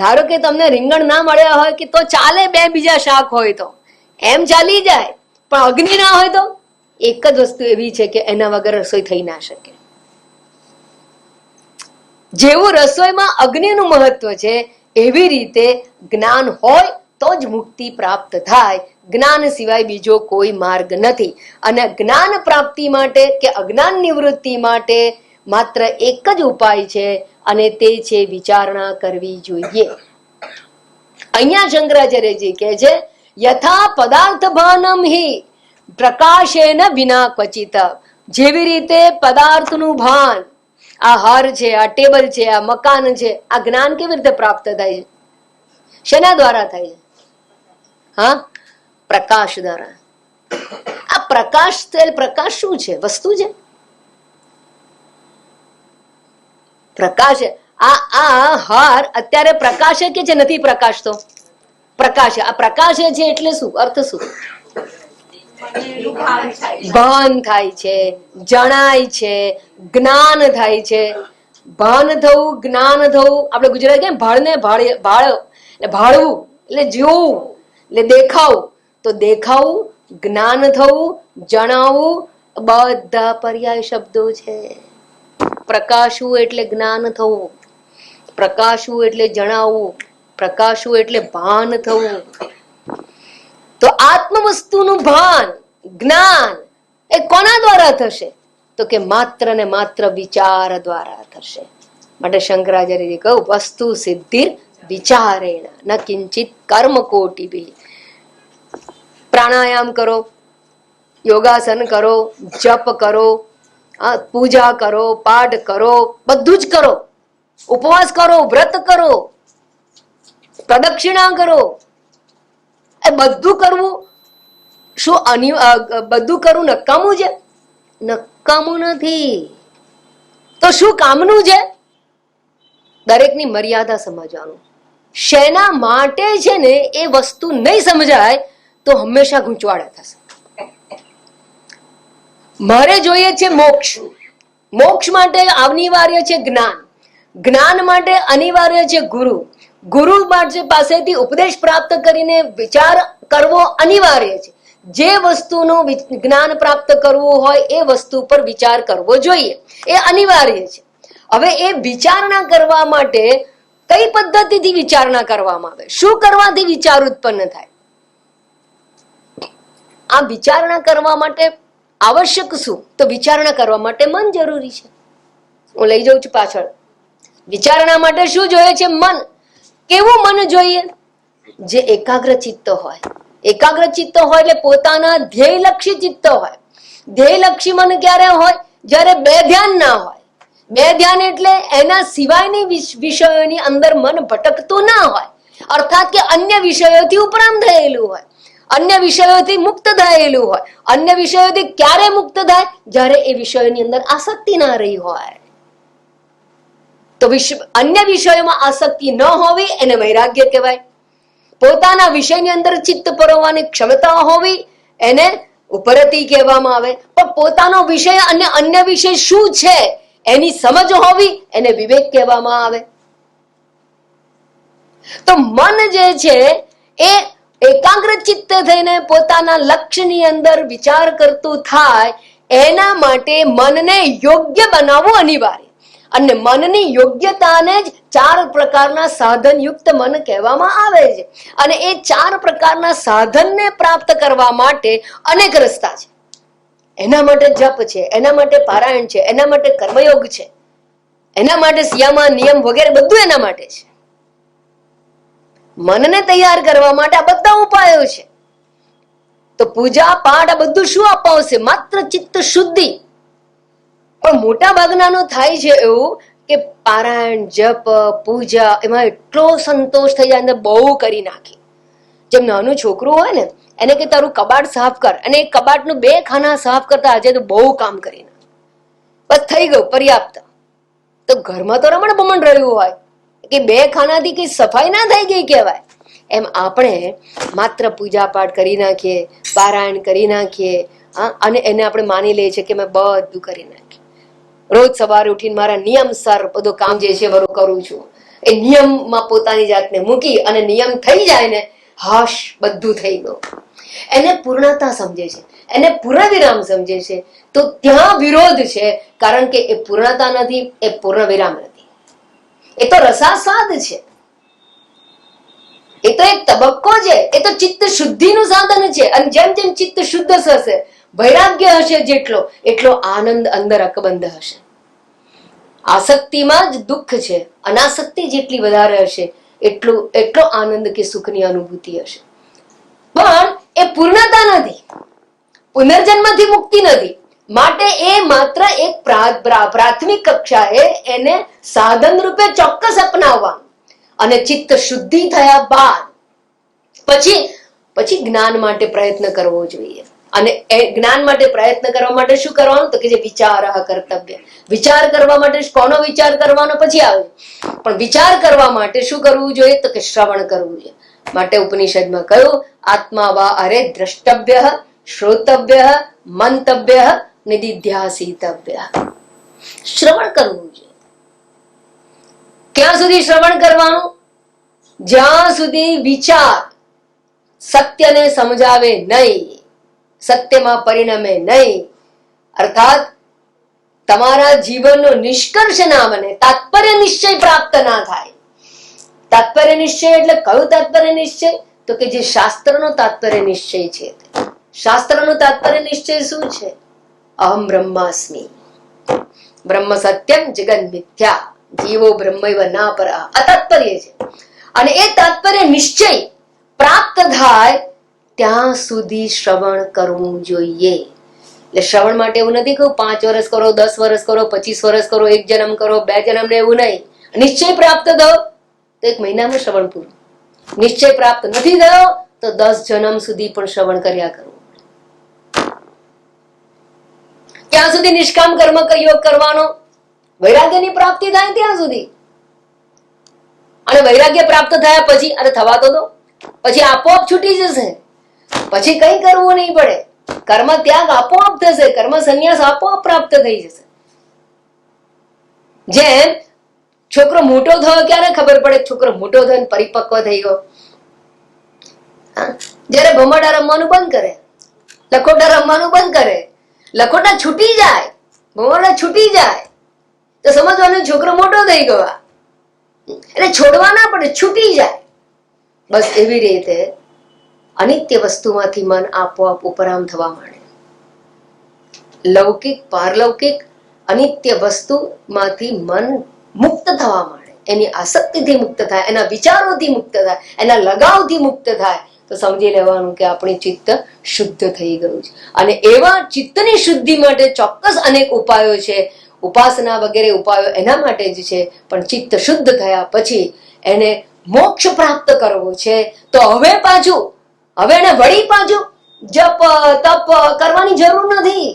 ધારો કે તમને રીંગણ ના મળ્યા હોય કે તો ચાલે, બે બીજા શાક હોય તો એમ ચાલી જાય, પણ અગ્નિ ના હોય તો એક જ વસ્તુ એવી છે કે એના વગર રસોઈ થઈ ના શકે. જેવું રસોઈમાં અગ્નિનું મહત્વ છે એવી રીતે જ્ઞાન હોય તો જ મુક્તિ પ્રાપ્ત થાય. જ્ઞાન સિવાય બીજો કોઈ માર્ગ નથી. અને જ્ઞાન પ્રાપ્તિ માટે કે અજ્ઞાન નિવૃત્તિ માટે માત્ર એક જ ઉપાય છે, અને તે છે વિચારણા કરવી જોઈએ. અહીંયા શંકરાચાર્યજી કહે છે યથા પદાર્થ ભાનમ હિ પ્રકાશેન વિના ક્વચિત. જેવી રીતે પદાર્થનું ભાન, આ હાર છે, આ ટેબલ છે, આ મકાન છે, આ જ્ઞાન કેવી રીતે પ્રાપ્ત થાય છે? શેના દ્વારા થાય છે? હા, પ્રકાશ દ્વારા. આ પ્રકાશ, પ્રકાશ શું છે? વસ્તુ છે પ્રકાશ. આ હાર અત્યારે પ્રકાશે કે છે? નથી પ્રકાશતો? પ્રકાશ. આ પ્રકાશ છે એટલે શું અર્થ? શું ભાન થાય છે, જણાય છે, જ્ઞાન થાય છે. ભાન થવું, જ્ઞાન થવું, આપણે ગુજરાતી કેમ ભાળને ભાળવું એટલે જોવું, એટલે દેખાવું. તો દેખાવું, જ્ઞાન થવું, જણાવવું, બધા પર્યાય શબ્દો છે. પ્રકાશવું એટલે જ્ઞાન થવું, પ્રકાશવું એટલે જણાવવું, પ્રકાશવું એટલે ભાન થવું. તો આત્મ વસ્તુનું ભાન, જ્ઞાન એ કોના દ્વારા થશે? તો કે માત્ર ને માત્ર વિચાર દ્વારા થશે. માટે શંકરાચાર્યજી કહ્યું વસ્તુ સિદ્ધિ વિચારેણ ન કિંચિત કર્મ કોટિભિ. પ્રાણાયામ કરો, યોગાસન કરો, જપ કરો, પૂજા કરો, પાઠ કરો, બધું જ કરો, ઉપવાસ કરો, વ્રત કરો, પ્રદક્ષિણા કરો, એ બધું કરવું શું બધું કરવું નકામું છે? નકામું નથી. તો શું કામનું છે? દરેકની મર્યાદા સમજવાનું. શેના માટે છે ને એ વસ્તુ નહીં સમજાય તો હંમેશા ગૂંચવાડા થશે. મારે જોઈએ છે મોક્ષ. મોક્ષ માટે અનિવાર્ય છે જ્ઞાન. જ્ઞાન માટે અનિવાર્ય છે ગુરુ. ગુરુ પાસેથી ઉપદેશ પ્રાપ્ત કરીને વિચાર કરવો અનિવાર્ય છે. જે વસ્તુનું જ્ઞાન પ્રાપ્ત કરવું હોય એ વસ્તુ પર વિચાર કરવો જોઈએ, એ અનિવાર્ય છે. હવે એ વિચારણા કરવા માટે કઈ પદ્ધતિથી વિચારણા કરવામાં આવે? શું કરવાથી વિચાર ઉત્પન્ન થાય? આ વિચારણા કરવા માટે આવશ્યક શું? તો વિચારણા કરવા માટે મન જરૂરી છે. હું લઈ જાઉં છું પાછળ. વિચારણા માટે શું જોઈએ છે? મન. કેવું મન જોઈએ? જે એકાગ્ર ચિત્ત હોય. એકાગ્ર ચિત્ત હોય એટલે પોતાના ધ્યેયલક્ષી ચિત્ત હોય. ધ્યેયલક્ષી મન ક્યારે હોય? જ્યારે બે ધ્યાન ના હોય. બે ધ્યાન એટલે એના સિવાયની વિષયોની અંદર મન ભટકતું ના હોય. અર્થાત કે અન્ય વિષયોથી ઉપરાંત થયેલું હોય, અન્ય વિષયોથી મુક્ત થયેલું હોય. અન્ય વિષયોથી ક્યારે મુક્ત થાય? જ્યારે એ વિષયોની અંદર આસક્તિ ના રહી હોય. તો અન્ય વિષયોમાં આસક્તિ ન હોવી એને વૈરાગ્ય કહેવાય. પોતાના વિષયની અંદર ચિત્ત પરોવવાની ક્ષમતા હોવી એને ઉપરતી કહેવામાં આવે. પણ પોતાનો વિષય અને અન્ય વિષય શું છે એની સમજ હોવી એને વિવેક કહેવામાં આવે. તો મન જે છે એ એકાગ્ર ચિત્ત થઈને પોતાના લક્ષ્યની અંદર વિચાર કરતું થાય, એના માટે મનને યોગ્ય બનાવવું અનિવાર્ય. અને મનની યોગ્યતાને જ 4 પ્રકારના સાધન યુક્ત મન કહેવામાં આવે છે. અને એ 4 પ્રકારના સાધનને પ્રાપ્ત કરવા માટે અનેક રસ્તા છે. એના માટે જપ છે, એના માટે પારાયણ છે, એના માટે કર્મયોગ છે, એના માટે સિયામા નિયમ વગેરે બધું એના માટે છે. મનને તૈયાર કરવા માટે આ બધા ઉપાયો છે. તો પૂજા પાઠ આ બધું શું અપાવશે? માત્ર ચિત્ત શુદ્ધિ. પણ મોટા ભાગનાનું થાય છે એવું કે પારાયણ, જપ, પૂજા એમાં એટલો સંતોષ થઈ જાય, અંદર બહુ કરી નાખી. જેમ નાનું છોકરું હોય ને એને કે તારું કબાટ સાફ કર, અને એ કબાટનું 2 ખાના સાફ કરતા આજે તો બહુ કામ કરીને બસ થઈ ગયું, પર્યાપ્ત. તો ઘરમાં તો રમણ બમણ રહ્યું હોય કે 2 ખાનાથી કઈ સફાઈ ના થઈ ગઈ કહેવાય. એમ આપણે માત્ર પૂજા પાઠ કરી નાખીએ, પારાયણ કરી નાખીએ, અને એને આપણે માની લઈએ છીએ કે મેં બધું કરી નાખ્યું. રોજ સવારે ઉઠીને મારા નિયમસર બધું કામ જે છે બધું કરું છું. એ નિયમમાં પોતાની જાતને મૂકી અને નિયમ થઈ જાય ને, હાશ બધું થઈ ગયું. એને પૂર્ણતા સમજે છે, એને પૂર્ણ વિરામ સમજે છે. તો ત્યાં વિરોધ છે, કારણ કે એ પૂર્ણતા નથી, એ પૂર્ણ વિરામ નથી. એ તો રસાસ્વાદ છે, એ તો એક તબક્કો છે, એ તો ચિત્ત શુદ્ધિનું સાધન છે. અને જેમ જેમ ચિત્ત શુદ્ધ થશે, વૈરાગ્ય હશે જેટલો, એટલો આનંદ અંદર અકબંધ હશે. આસક્તિમાં જ દુઃખ છે, અનાસક્તિ જેટલી વધારે હશે એટલો આનંદ કે સુખની અનુભૂતિ હશે. પણ એ પૂર્ણતા નથી, પુનર્જન્મથી મુક્તિ નથી. માટે એ માત્ર એક પ્રાથમિક કક્ષાએ એને સાધન રૂપે ચોક્કસ અપનાવવાનું. અને ચિત્ત શુદ્ધિ થયા બાદ પછી જ્ઞાન માટે પ્રયત્ન કરવો જોઈએ. અને એ જ્ઞાન માટે પ્રયત્ન કરવા માટે શું કરવાનું? તો કે જે વિચાર કર્તવ્ય. વિચાર કરવા માટે કોનો વિચાર કરવાનો પછી આવે, પણ વિચાર કરવા માટે શું કરવું જોઈએ? તો કે શ્રવણ કરવું જોઈએ. માટે ઉપનિષદમાં કહ્યું, આત્મા વા અરે દ્રષ્ટવ્ય, શ્રોતવ્ય, મંતવ્ય, નિદિધ્યાસિતવ્ય. શ્રવણ કરવું જોઈએ. ક્યાં સુધી શ્રવણ કરવાનું? જ્યાં સુધી વિચાર સત્યને સમજાવે નહીં, સત્યમાં પરિણમે નહીં, અર્થાત તમારા જીવનનો નિષ્કર્ષ ના બને, તાત્પર્ય નિશ્ચય પ્રાપ્ત ના થાય. તાત્પર્ય નિશ્ચય એટલે કયું તાત્પર્ય નિશ્ચય? તો કે જે શાસ્ત્રનો તાત્પર્ય નિશ્ચય છે. શાસ્ત્રનો તાત્પર્ય નિશ્ચય શું છે? અહમ બ્રહ્માસ્મિ, બ્રહ્મ સત્યમ જગન મિથ્યા, જીવો બ્રહ્મૈવ ના પરઃ, આ તાત્પર્ય છે. અને એ તાત્પર્ય નિશ્ચય પ્રાપ્ત થાય ત્યાં સુધી શ્રવણ કરવું જોઈએ. એટલે શ્રવણ માટે એવું નથી કહું 5 વર્ષ કરો, 10 વર્ષ કરો, 25 વર્ષ કરો, 1 જન્મ કરો, 2 જન્મ ને એવું નહીં. નિશ્ચય પ્રાપ્ત થયો તો 1 મહિનામાં શ્રવણ પૂરું. નિશ્ચય પ્રાપ્ત નથી થયો તો 10 જન્મ સુધી પણ શ્રવણ કર્યા કરવું. ક્યાં સુધી નિષ્કામ કર્મ યોગ કરવાનો? વૈરાગ્યની પ્રાપ્તિ થાય ત્યાં સુધી. અને વૈરાગ્ય પ્રાપ્ત થયા પછી, અને થવા તો પછી આપોઆપ છૂટી જશે. પછી કઈ કરવું નહીં પડે. કર્મ ત્યાગ આપોઆપ થશે, કર્મ સંન્યાસ આપોઆપ પ્રાપ્ત થઈ જશે. જેમ છોકરો મોટો થયો ક્યારે ખબર પડે? છોકરો મોટો થયો પરિપક્વ થઈ ગયો જયારે ભમરડા રમવાનું બંધ કરે, લખોટા રમવાનું બંધ કરે, લખોટા છૂટી જાય, ભમરડા છૂટી જાય, તો સમજવાનું છોકરો મોટો થઈ ગયો. એટલે છોડવા ના પડે, છૂટી જાય. બસ એવી રીતે અનિત્ય વસ્તુમાંથી મન આપોઆપ ઉપરામ થવા માંડે. લૌકિક પારલૌકિક અનિત્ય વસ્તુમાંથી મન મુક્ત થવા માંડે. એની આસક્તિથી મુક્ત થાય, એના વિચારોથી મુક્ત થાય, એના લગાવથી મુક્ત થાય, તો સમજી લેવાનું કે આપણી ચિત્ત શુદ્ધ થઈ ગયું છે. અને એવા ચિત્તની શુદ્ધિ માટે ચોક્કસ અનેક ઉપાયો છે, ઉપાસના વગેરે ઉપાયો એના માટે જ છે. પણ ચિત્ત શુદ્ધ થયા પછી એને મોક્ષ પ્રાપ્ત કરવો છે. તો હવે એને વળી પાછું જપ તપ કરવાની જરૂર નથી.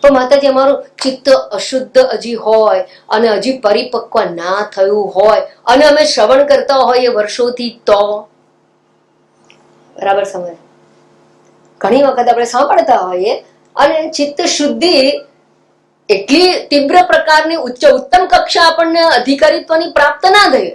પણ માતાજી અમારું ચિત્ત અશુદ્ધ હજી હોય અને હજી પરિપક્વ ના થયું હોય અને અમે શ્રવણ કરતા હોઈએ વર્ષોથી, તો બરાબર સમજ. ઘણી વખત આપણે સાંભળતા હોઈએ અને ચિત્ત શુદ્ધિ એટલી તીવ્ર પ્રકારની ઉત્તમ કક્ષા આપણને અધિકારીત્વની પ્રાપ્ત ના થઈ,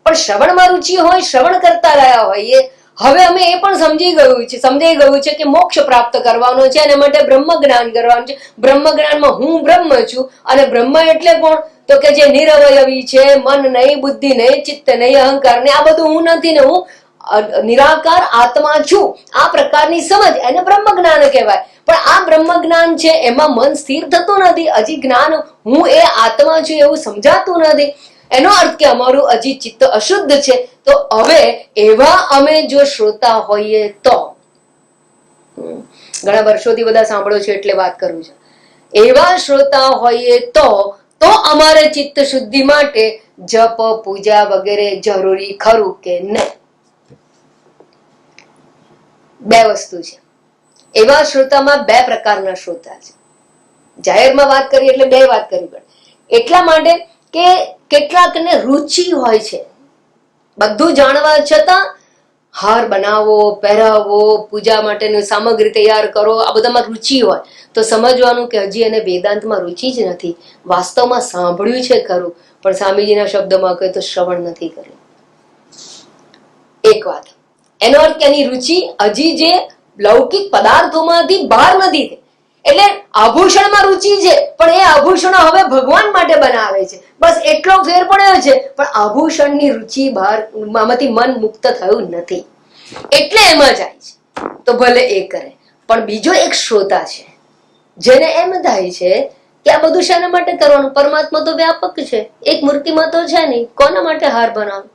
પણ શ્રવણમાં રુચિ હોય, શ્રવણ કરતા રહ્યા હોઈએ. હવે અમે એ પણ સમજાઈ ગયું છે કે મોક્ષ પ્રાપ્ત કરવાનો છે, અને માટે બ્રહ્મ જ્ઞાન કરવાનું છે. બ્રહ્મ જ્ઞાનમાં હું બ્રહ્મ છું, અને બ્રહ્મ એટલે કોણ? તો કે જે નિરવયવી છે, મન નહીં, બુદ્ધિ નહીં, ચિત્ત નહીં, અહંકાર નહીં, આ બધું હું નથી ને હું નિરાકાર આત્મા છું. આ પ્રકારની સમજ એને બ્રહ્મ જ્ઞાન કહેવાય. પણ આ બ્રહ્મ જ્ઞાન છે એમાં મન સ્થિર થતું નથી. હજી જ્ઞાન હું એ આત્મા છું એવું સમજાતું નથી. એનો અર્થ કે અમારું હજી ચિત્ત અશુદ્ધ છે. તો હવે એવા અમે જો શ્રોતા હોઈએ તો, ઘણા વર્ષોથી બધા સાંભળો છે એટલે વાત કરું છું, એવા શ્રોતા હોઈએ તો અમારે ચિત્ત શુદ્ધિ માટે જપ પૂજા વગેરે જરૂરી ખરું કે નહીં? બે વસ્તુ છે. એવા શ્રોતામાં બે પ્રકારના શ્રોતા છે. જાહેરમાં વાત કરી એટલે બે વાત કરવી પડે. એટલા માટે કે કેટલાકને રુચિ હોય છે બધું જાણવા છતાં હાર બનાવો, પહેરાવો, પૂજા માટેની સામગ્રી તૈયાર કરો, આ બધામાં રુચિ હોય તો સમજવાનું કે હજી એને વેદાંતમાં રુચિ જ નથી. વાસ્તવમાં સાંભળ્યું છે ખરું, પણ સ્વામીજીના શબ્દોમાં કહે તો શ્રવણ નથી કર્યું. એક વાત. એનો અર્થ કે એની રુચિ હજી જે લૌકિક પદાર્થોમાંથી બહાર નથી. એટલે આભૂષણમાં રુચિ છે, પણ એ આભૂષણો હવે ભગવાન માટે બનાવે છે, બસ એટલો ફેર પડ્યો છે. પણ આભૂષણની રુચિ બહારમાંથી મન મુક્ત થયું નથી, એટલે એમાં જાય છે. તો ભલે એ કરે. પણ બીજો એક શ્રોતા છે જેને એમ થાય છે કે આ બધું શાના માટે કરવાનું? પરમાત્મા તો વ્યાપક છે, એક મૂર્તિમાં તો છે નહીં, કોના માટે હાર બનાવો?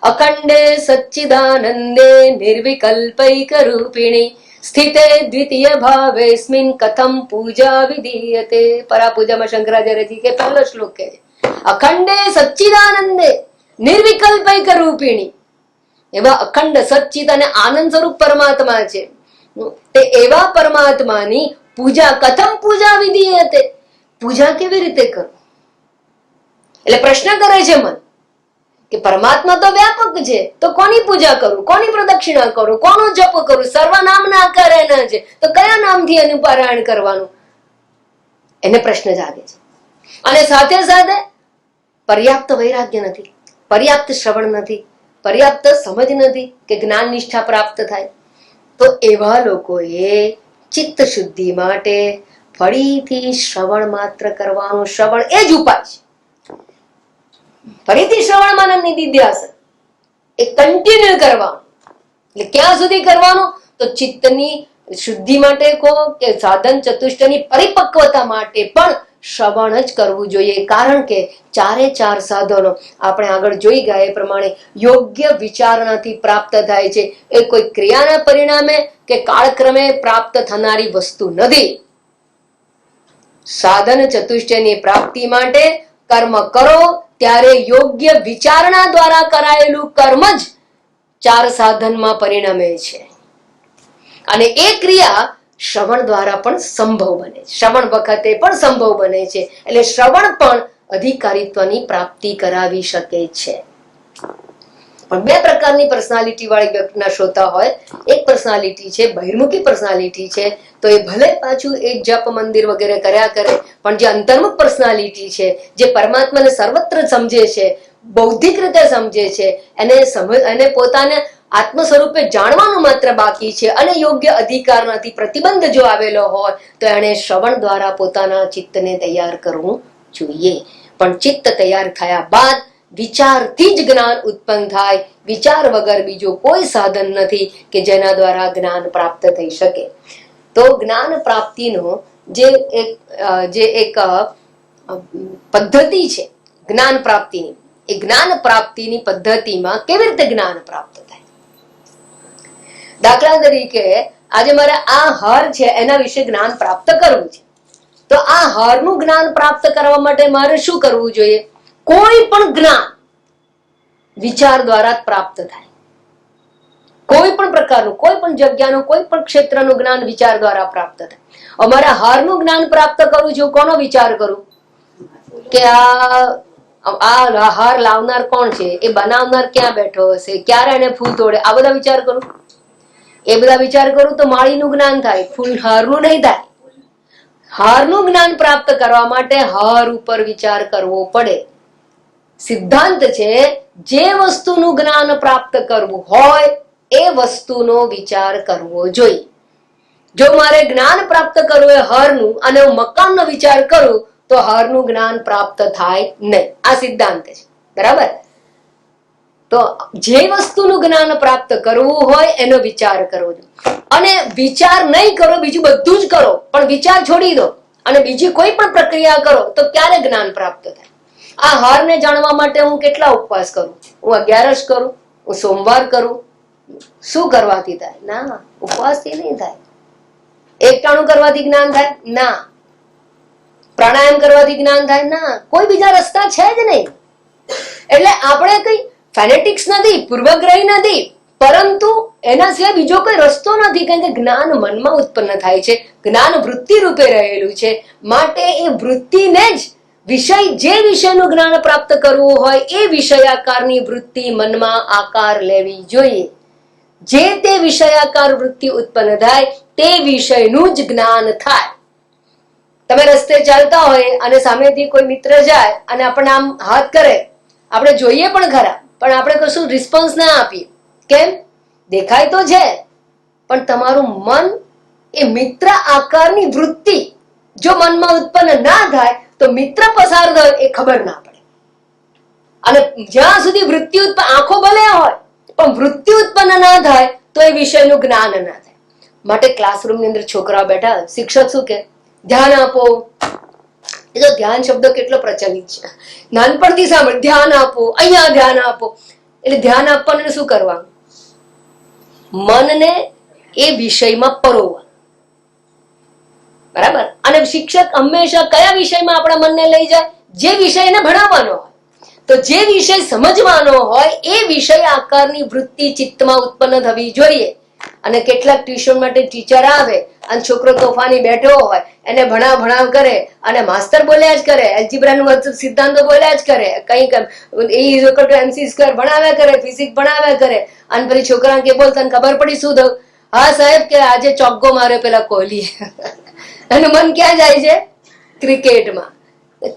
અખંડે સચ્ચિદાનંદે નિર્વિકલ્પૈક રૂપિણી સ્થિતે દ્વિતીય ભાવેસ્મિન કથમ પૂજા વિધીયતે. પરાપૂજામાં શંકરાચાર્યજી કે પહેલો શ્લોક કહે છે, અખંડે સચ્ચિદાનંદે નિર્વિકલ્પૈક રૂપિણી. એવા અખંડ સચ્ચિદ અને આનંદ સ્વરૂપ પરમાત્મા છે. તે એવા પરમાત્માની પૂજા કથમ પૂજા વિધીયતે, પૂજા કેવી રીતે કરો? એટલે પ્રશ્ન કરે છે મન કે પરમાત્મા તો વ્યાપક છે, તો કોની પૂજા કરું, કોની પ્રદક્ષિણા કરું, કોનો જપ કરું? સર્વનામના આકાર એના છે, તો કયા નામથી એનું પારાયણ કરવાનું? એને પ્રશ્ન જાગે છે. અને સાથે સાથે પર્યાપ્ત વૈરાગ્ય નથી, પર્યાપ્ત શ્રવણ નથી, પર્યાપ્ત સમજ નથી કે જ્ઞાન નિષ્ઠા પ્રાપ્ત થાય. તો એવા લોકોએ ચિત્ત શુદ્ધિ માટે ફરીથી શ્રવણ માત્ર કરવાનું. શ્રવણ એ જ ઉપાય છે. ફરીથી શ્રવણ માનન નિધિધ્યાસન એ કન્ટિન્યુ કરવાનું. એટલે ક્યાં સુધી કરવાનું? તો ચિત્તની શુદ્ધિ માટે કહો કે સાધન ચતુષ્ટયની પરિપક્વતા માટે પણ શ્રવણ જ કરવું જોઈએ. કારણ કે ચારે ચાર સાધનો આપણે આગળ જોઈ ગયા એ પ્રમાણે યોગ્ય વિચારણાથી પ્રાપ્ત થાય છે. એ કોઈ ક્રિયાના પરિણામે કે કાળક્રમે પ્રાપ્ત થનારી વસ્તુ નથી. સાધન ચતુષ્ટયની પ્રાપ્તિ માટે કર્મ કરો, ત્યારે યોગ્ય વિચારણા દ્વારા કરાયેલું કર્મ જ ચાર સાધનમાં પરિણમે છે. અને એ ક્રિયા શ્રવણ દ્વારા પણ સંભવ બને છે, શ્રવણ વખતે પણ સંભવ બને છે. એટલે શ્રવણ પણ અધિકારીત્વની પ્રાપ્તિ કરાવી શકે છે. પણ બે પ્રકારની પર્સનાલિટી વાળી વ્યક્તિના શ્રોતા હોય. એક પર્સનાલિટી છે બહિર્મુખી પર્સનાલિટી છે, તો એ ભલે પાછું એક જપ મંદિર વગેરે કર્યા કરે, પણ જે અંતર્મુખ પર્સનાલિટી છે, જે પરમાત્માને સર્વત્ર સમજે છે, બૌદ્ધિક રીતે સમજે છે, એને પોતાને આત્મ સ્વરૂપે જાણવાનું માત્ર બાકી છે અને યોગ્ય અધિકારમાંથી પ્રતિબંધ જો આવેલો હોય તો એને શ્રવણ દ્વારા પોતાના ચિત્તને તૈયાર કરવું જોઈએ. પણ ચિત્ત તૈયાર થયા બાદ વિચારથી જ જ્ઞાન ઉત્પન્ન થાય. વિચાર વગર બીજો કોઈ સાધન નથી કે જેના દ્વારા જ્ઞાન પ્રાપ્ત થઈ શકે. તો જ્ઞાન પ્રાપ્તિનો જે એક પદ્ધતિ છે જ્ઞાન પ્રાપ્તિની, એ જ્ઞાન પ્રાપ્તિની પદ્ધતિમાં કેવી રીતે જ્ઞાન પ્રાપ્ત થાય? દાખલા તરીકે આજે મારે આ હાર છે એના વિશે જ્ઞાન પ્રાપ્ત કરવું છે, તો આ હારનું જ્ઞાન પ્રાપ્ત કરવા માટે મારે શું કરવું જોઈએ? કોઈ પણ જ્ઞાન વિચાર દ્વારા પ્રાપ્ત થાય. કોઈ પણ પ્રકારનું, કોઈ પણ જગ્યાનું, કોઈ પણ ક્ષેત્રનું જ્ઞાન વિચાર દ્વારા પ્રાપ્ત થાય. અમારે હારનું જ્ઞાન પ્રાપ્ત કરવું છે, કોનો વિચાર કરું કે આ હાર લાવનાર કોણ છે, એ બનાવનાર ક્યાં બેઠો હશે, ક્યારે એને ફૂલ તોડે, આ બધા વિચાર કરું. એ બધા વિચાર કરું તો માળીનું જ્ઞાન થાય, ફૂલ હારનું નહીં થાય. હારનું જ્ઞાન પ્રાપ્ત કરવા માટે હાર ઉપર વિચાર કરવો પડે. સિદ્ધાંત છે જે વસ્તુનું જ્ઞાન પ્રાપ્ત કરવું હોય એ વસ્તુનો વિચાર કરવો જોઈએ. જો મારે જ્ઞાન પ્રાપ્ત કરવું એ હારનું અને હું મકાનનો વિચાર કરું તો હારનું જ્ઞાન પ્રાપ્ત થાય નહીં. આ સિદ્ધાંત છે, બરાબર? તો જે વસ્તુનું જ્ઞાન પ્રાપ્ત કરવું હોય એનો વિચાર કરવો જોઈએ. અને વિચાર નહીં કરો, બીજું બધું જ કરો, પણ વિચાર છોડી દો અને બીજી કોઈ પણ પ્રક્રિયા કરો તો ક્યારે જ્ઞાન પ્રાપ્ત થાય? આ હારને જાણવા માટે હું કેટલા ઉપવાસ કરું, હું 11 કરું, હું સોમવાર કરું, શું કરવાથી થાય? ના, ઉપવાસથી નહીં થાય. એકટાણું કરવાથી જ્ઞાન થાય? ના. પ્રાણાયામ કરવાથી જ્ઞાન થાય? ના. કોઈ બીજા રસ્તા છે જ નહીં. એટલે આપણે કઈ ફેનેટિક્સ નથી, પૂર્વગ્રહી નથી, પરંતુ એના સિવાય બીજો કોઈ રસ્તો નથી, કારણ કે જ્ઞાન મનમાં ઉત્પન્ન થાય છે, જ્ઞાન વૃત્તિ રૂપે રહેલું છે. માટે એ વૃત્તિને જ વિષય, જે વિષયનું જ્ઞાન પ્રાપ્ત કરવું હોય એ વિષયાકારની વૃત્તિ મનમાં આકાર લેવી જોઈએ. જે તે વિષયાકાર વૃત્તિ ઉત્પન્ન થાય તે વિષયનું જ જ્ઞાન થાય. તમે રસ્તે ચાલતા હોય અને સામેથી કોઈ મિત્ર જાય અને આપણને આમ હાથ કરે, આપણે જોઈએ પણ ખરા, પણ આપણે કશું રિસ્પોન્સ ના આપીએ. કેમ? દેખાય તો છે, પણ તમારું મન એ મિત્ર આકારની વૃત્તિ જો મનમાં ઉત્પન્ન ના થાય તો મિત્ર પસાર થાય એ ખબર ના પડે. અને જ્યાં સુધી વૃત્તિ ઉત્પન્ન, આંખો ભલે હોય પણ વૃત્તિ ઉત્પન્ન ના થાય તો એ વિષયનું જ્ઞાન ના થાય. માટે ક્લાસરૂમની અંદર છોકરાઓ બેઠા, શિક્ષક શું કે? ધ્યાન આપો. એ તો ધ્યાન શબ્દ કેટલો પ્રચલિત છે, નાનપણથી સાંભળ, ધ્યાન આપો, અહીંયા ધ્યાન આપો. એટલે ધ્યાન આપવાનું શું કરવાનું? મનને એ વિષયમાં પરોવવા. બરાબર? અને શિક્ષક હંમેશા કયા વિષયમાં આપણા મનને લઈ જાય? જે વિષયને ભણાવવાનો હોય. તો જે વિષય સમજવાનો હોય એ વિષય આકારની વૃત્તિ ચિત્તમાં ઉત્પન્ન થવી જોઈએ. અને કેટલાક ટ્યુશન માટે ટીચર આવે અને છોકરો તોફાની બેઠો હોય, એને ભણાવ કરે અને માસ્તર બોલ્યા જ કરે, એલ્જીબ્રાનું સિદ્ધાંતો બોલ્યા જ કરે, કંઈક E=mc² ભણાવ્યા કરે, ફિઝિક્સ ભણાવ્યા કરે. અને પછી છોકરાને કે બોલ, તને ખબર પડી શું થયું? હા સાહેબ, કે આજે ચોગ્ગો માર્યો પેલા કોહલી. એનું મન ક્યાં જાય છે? ક્રિકેટમાં.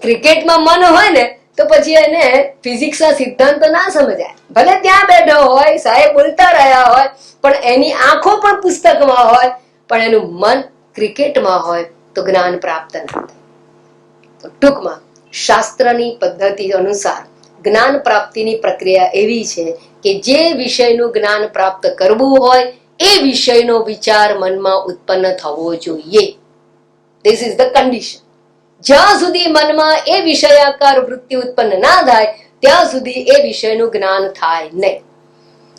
ક્રિકેટમાં મન હોય ને તો પછી એને ફિઝિક્સના સિદ્ધાંતો ના સમજાય. ભલે ત્યાં બેઠો હોય, સાહેબ બોલતા રહ્યા હોય, પણ એની આંખો પણ પુસ્તકમાં હોય, પણ એનું મન ક્રિકેટમાં હોય તો જ્ઞાન પ્રાપ્ત ના થાય. તો ટૂંકમાં શાસ્ત્રની પદ્ધતિ અનુસાર જ્ઞાન પ્રાપ્તિની પ્રક્રિયા એવી છે કે જે વિષયનું જ્ઞાન પ્રાપ્ત કરવું હોય એ વિષયનો વિચાર મનમાં ઉત્પન્ન થવો જોઈએ. This is the condition. જ્યાં સુધી મનમાં એ વિષયાકાર વૃત્તિ ઉત્પન્ન ના થાય ત્યાં સુધી એ વિષયનું જ્ઞાન થાય નહીં.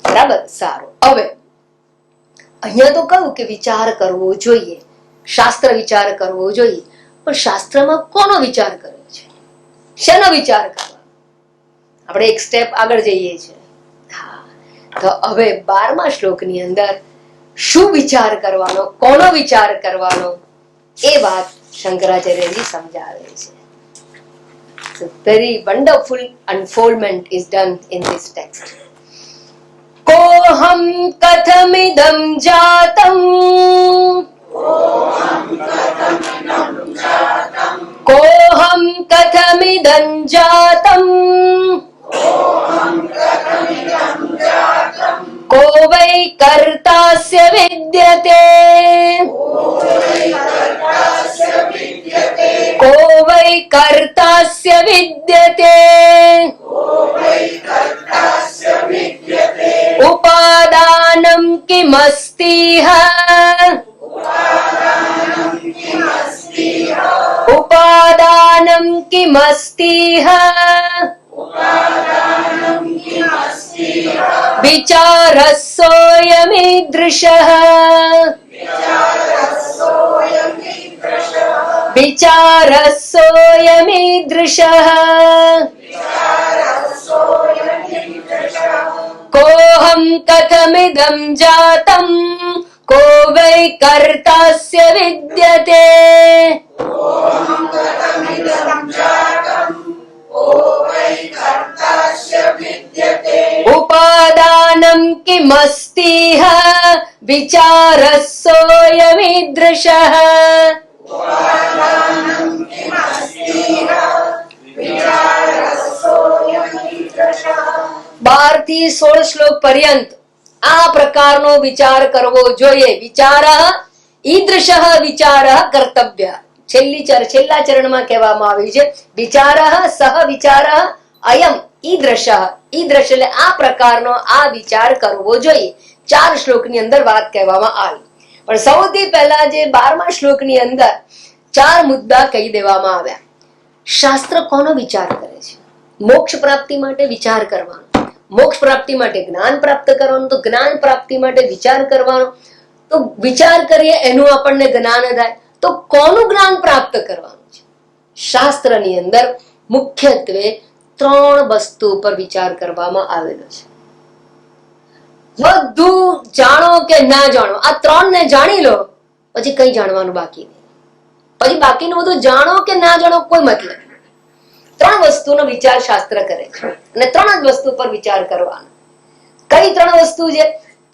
બરાબર? સારું. હવે અહીંયા તો કહ્યું કે વિચાર કરવો જોઈએ, શાસ્ત્ર વિચાર કરવો જોઈએ. પણ શાસ્ત્રમાં કોનો વિચાર કર્યો છે? શેનો વિચાર કરવો? આપણે એક સ્ટેપ આગળ જઈએ છીએ. તો હવે 12મા શ્લોકની અંદર શું વિચાર કરવાનો, કોનો વિચાર કરવાનો, એ વાત શંકરાચાર્યજી સમજાવે છે. So very wonderful unfoldment is done in this text. કોહમ કથમિદં જાતં, કોહમ કથમિદં જાતં, કો વૈ કર્તાસ્ય વિદ્યતે, કો વૈ કર્તાસ્ય વિદ્યતે, ઉપાદાનં કિમસ્તિહ, ઉપાદાનં કિમસ્તિહ, વિચારસ્સોયમીદૃશઃ, વિચારસ્સોયમીદૃશઃ, કોહમ કથમિદં જાતં, કો વૈ કર્તાસ્ય વિદ્યતે, ઉપાદાનં કિમસ્તિહ, વિચારસ્સોયમીદૃશઃ. 12 થી 16 શ્લોક પર્યંત આ પ્રકારનો વિચાર કરવો જોઈએ. વિચારઃ ઈદૃશઃ વિચારઃ કર્તવ્ય. છેલ્લા ચરણમાં કહેવામાં આવ્યું છે વિચારઃ સહ વિચારઃ અયમ ઈદૃશઃ. ઈદૃશ એટલે આ પ્રકારનો આ વિચાર કરવો જોઈએ. 4 શ્લોકની અંદર વાત કહેવામાં આવી. પણ સૌથી પહેલા જે 12મા શ્લોકની અંદર 4 મુદ્દા કહી દેવામાં આવ્યા. શાસ્ત્ર કોનો વિચાર કરે છે? મોક્ષ પ્રાપ્તિ માટે વિચાર કરવાનો, મોક્ષ પ્રાપ્તિ માટે જ્ઞાન પ્રાપ્ત કરવાનું, તો જ્ઞાન પ્રાપ્તિ માટે વિચાર કરવાનો. તો વિચાર કરીએ એનું આપણને જ્ઞાન થાય. તો કોનું જ્ઞાન પ્રાપ્ત કરવાનું છે? શાસ્ત્રની અંદર મુખ્યત્વે 3 વસ્તુ પર વિચાર કરવામાં આવેલો છે. બધું જાણો કે ના જાણો, આ 3 ને જાણી લો પછી કઈ જાણવાનું બાકી નહીં. પછી બાકીનું બધું જાણો કે ના જાણો કોઈ મતલબ. 3 વસ્તુનો વિચાર શાસ્ત્ર કરે છે અને 3 જ વસ્તુ પર વિચાર કરવાનો. કઈ 3 વસ્તુ છે?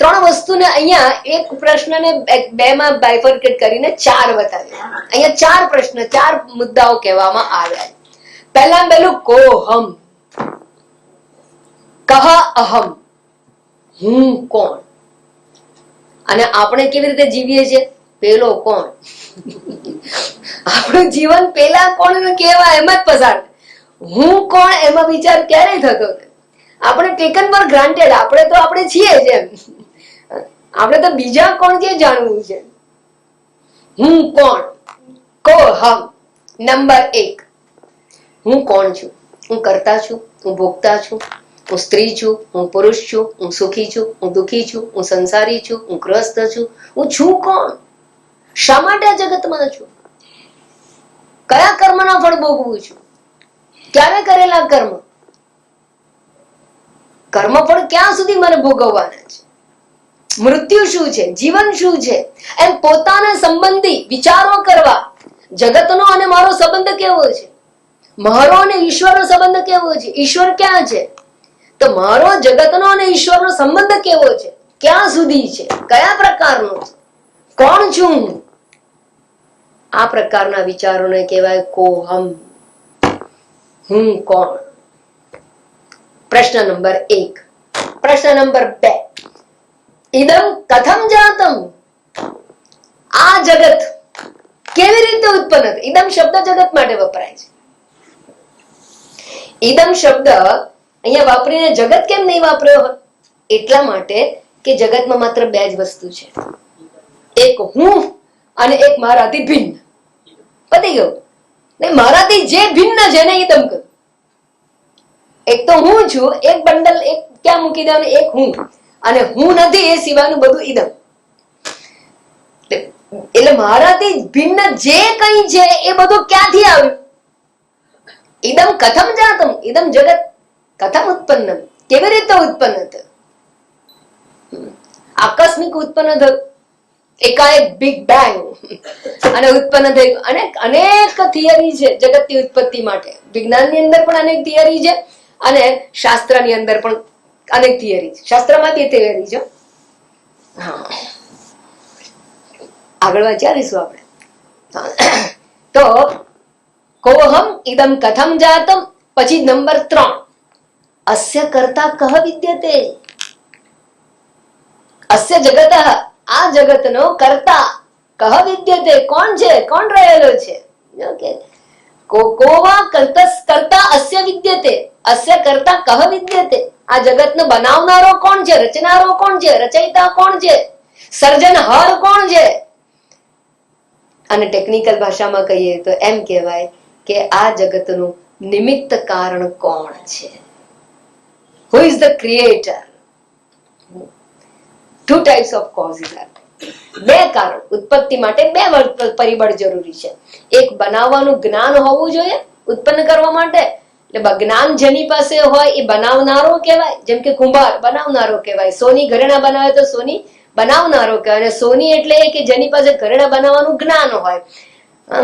3 વસ્તુને અહીંયા એક પ્રશ્નને 2 માં બાયફર્કેટ કરીને 4 બતાવ્યા. અહીંયા 4 પ્રશ્ન, 4 મુદ્દાઓ કહેવામાં આવ્યા. પહેલું કોહમ, કહ અહમ, હું કોણ. અને આપણે કેવી રીતે જીવીએ છીએ? પેલો કોણ. આપણું જીવન પેલા કોણ કેવા એમ જ પસાર. હું કોણ એમાં વિચાર ક્યારેય થતો નથી. આપણે ટેકન ફોર ગ્રાન્ટેડ, આપણે તો આપણે છીએ જ એમ. આપણે તો બીજા કોણ કે જાણવું છે. હું કોણ, કોહમ. નંબર 1, હું કોણ છું? હું કર્તા છું, હું ભોગતા છું, હું સ્ત્રી છું, હું પુરુષ છું, હું સુખી છું, હું દુઃખી છું, હું સંસારી છું, હું ગ્રસ્ત છું. હું છું કોણ? શા માટે આ જગતમાં છું? કયા કર્મના ફળ ભોગવું છું? ક્યારે કરેલા કર્મ? કર્મફળ ક્યાં સુધી મને ભોગવવાના છે? મૃત્યુ શું છે? જીવન શું છે? એમ પોતાના સંબંધી વિચારો કરવા. જગતનો અને મારો સંબંધ કેવો છે? મારો અને ઈશ્વરનો સંબંધ કેવો છે? ઈશ્વર ક્યાં છે? તો મારો જગતનો અને ઈશ્વરનો સંબંધ કેવો છે? ક્યાં સુધી છે? કયા પ્રકારનો છે? કોણ છું હું? આ પ્રકારના વિચારોને કહેવાય કોહમ. હું કોણ? પ્રશ્ન નંબર 1. પ્રશ્ન નંબર 2, ઇદમ કથમ જાતમ. આ જગત કેવી રીતે ઉત્પન્ન થયું? ઇદમ શબ્દ જગત માટે વપરાય છે. ઇદમ શબ્દ અહીંયા વાપરીને જગત કેમ નહીં વાપર્યો? એટલા માટે કે જગતમાં માત્ર 2 જ વસ્તુ છે. એક હું અને એક મારાથી ભિન્ન. પતી ગયું. નહીં, મારાથી જે ભિન્ન છે ને ઇદમ કહ્યું. એક તો હું છું, એક બંડલ એક ક્યાં મૂકી દેવાનું? એક હું, અને હું નથી એ સિવાયનું બધું ઇદમ. એટલે મારાથી ભિન્ન જે કઈ છે એ બધું ક્યાંથી આવ્યું? ઇદમ કથમ જાતમ. ઇદમ જગત કથમ ઉત્પન્ન. કેવી રીતે ઉત્પન્ન થયું? આકસ્મિક ઉત્પન્ન થયું. એકાએક બિગ બેંગ અને ઉત્પન્ન થયું. અને અનેક થિયરી છે જગતની ઉત્પત્તિ માટે. વિજ્ઞાનની અંદર પણ અનેક થિયરી છે અને શાસ્ત્રની અંદર પણ અનેક થિયરી છે. શાસ્ત્રમાંથી થિયરી છે. હા, આગળ વિચારીશું આપણે. તો કોહમ ઇદમ કથમ જાતમ. પછી નંબર 3, અસ્ય કર્તા કહ વિદ્યતે. અસ્ય જગત, આ જગતનો કર્તા કહ વિદ્યતે. કોણ છે? કોણ રહેલો છે? કોવા કર્તા અસ્ય વિદ્યતે. અસ્ય કર્તા કહ વિદ્યતે. આ જગતનો બનાવનારો કોણ છે? રચનારો કોણ છે? રચયિતા કોણ છે? સર્જનહાર કોણ છે? અને ટેકનિકલ ભાષામાં કહીએ તો એમ કહેવાય કે આ જગતનું નિમિત્ત કારણ કોણ છે? Who is the creator? 2 types of causes are. 2 કારણ. ઉત્પત્તિ માટે 2 પરિબળ જરૂરી છે. એક બનાવવાનું જ્ઞાન હોવું જોઈએ ઉત્પન્ન કરવા માટે. એટલે જ્ઞાન જેની પાસે હોય એ બનાવનારો કહેવાય. જેમ કે કુંભાર બનાવનારો કહેવાય. સોની ઘરેણા બનાવે તો સોની બનાવનારો કહેવાય. અને સોની એટલે કે જેની પાસે ઘરેણા બનાવવાનું જ્ઞાન હોય.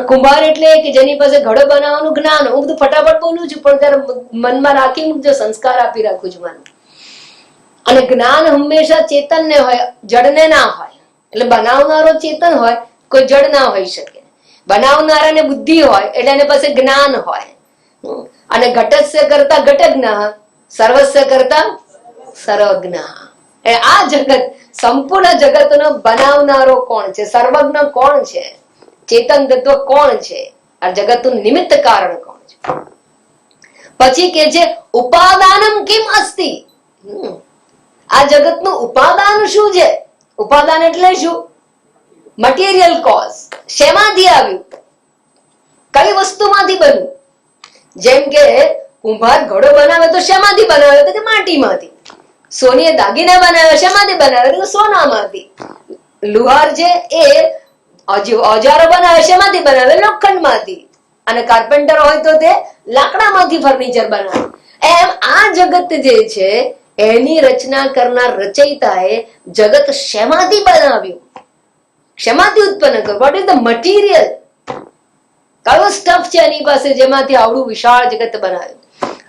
કુંભાર એટલે કે જેની પાસે ઘડો બનાવવાનું જ્ઞાન. હું બધું ફટાફટ બોલું છું પણ ત્યારે મનમાં રાખી મૂકજો, સંસ્કાર આપી રાખું છું મન. અને જ્ઞાન હંમેશા ચેતનને હોય, જડને ના હોય. એટલે બનાવનારો ચેતન હોય, કોઈ જડ ના હોઈ શકે. બનાવનારાને બુદ્ધિ હોય એટલે એની પાસે જ્ઞાન હોય. અને ઘટસ્ય કરતા ઘટજ્ઞ, સર્વસ્ય કરતા સર્વજ્ઞ. આ જગત, સંપૂર્ણ જગતનો બનાવનારો કોણ છે? સર્વજ્ઞ કોણ છે? ચેતન તત્વ કોણ છે? આ જગતનું નિમિત્ત કારણ કોણ છે? પછી કે છે ઉપાદાનમ કિમ અસ્તિ. આ જગતનું ઉપાદાન શું છે? ઉપાદાન એટલે શું? Material cause. શેમાંથી આવ્યું? કઈ વસ્તુમાંથી બન્યું? જેમ કે કુંભાર ઘડો બનાવે તો શેમાંથી બનાવે? તો કે માટીમાંથી. સોનીએ દાગીના બનાવે શેમાંથી બનાવે? તો સોનામાંથી. લુહાર છે એ ઓજારો બનાવે શેમાંથી બનાવે? લોખંડમાંથી. અને કાર્પેન્ટર હોય તો તે લાકડામાંથી ફર્નિચર બનાવે. એમ આ જગત જે છે એની રચના કરનાર રચયિતાએ જગત શેમાંથી બનાવ્યું, શેમાંથી ઉત્પન્ન કર્યું? What is the material? કયો સ્ટફ છે એની પાસે જેમાંથી આવડું વિશાળ જગત બનાવ્યું?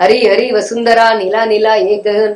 હરી હરી વસુંધરા નીલા નીલા એ ગહન,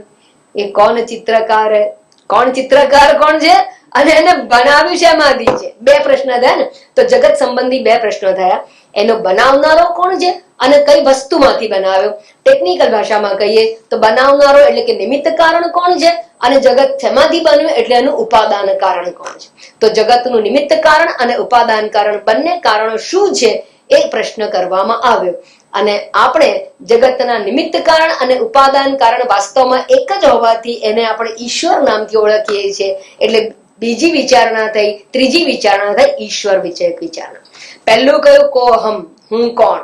એ કોણ ચિત્રકાર હે? કોણ ચિત્રકાર કોણ છે અને એને બનાવ્યું શેમાંથી છે? બે પ્રશ્ન થયા ને. તો જગત સંબંધી બે પ્રશ્નો થયા. એનો બનાવનારો કોણ છે અને કઈ વસ્તુમાંથી બનાવ્યો? ટેકનિકલ ભાષામાં કહીએ તો બનાવનારો એટલે કે નિમિત્ત કારણ કોણ છે અને જગત શેમાંથી બન્યું એટલે એનું ઉપાદાન કારણ કોણ છે? તો જગતનું નિમિત્ત કારણ અને ઉપાદાન કારણ બંને કારણો શું છે એ પ્રશ્ન કરવામાં આવ્યો. અને આપણે જગતના નિમિત્ત કારણ અને ઉપાદાન કારણ વાસ્તવમાં એક જ હોવાથી એને આપણે ઈશ્વર નામથી ઓળખીએ છીએ. એટલે બીજી વિચારણા થઈ, ત્રીજી વિચારણા થઈ ઈશ્વર વિષયક વિચારણા. પહેલું કયું કોહમ, હું કોણ.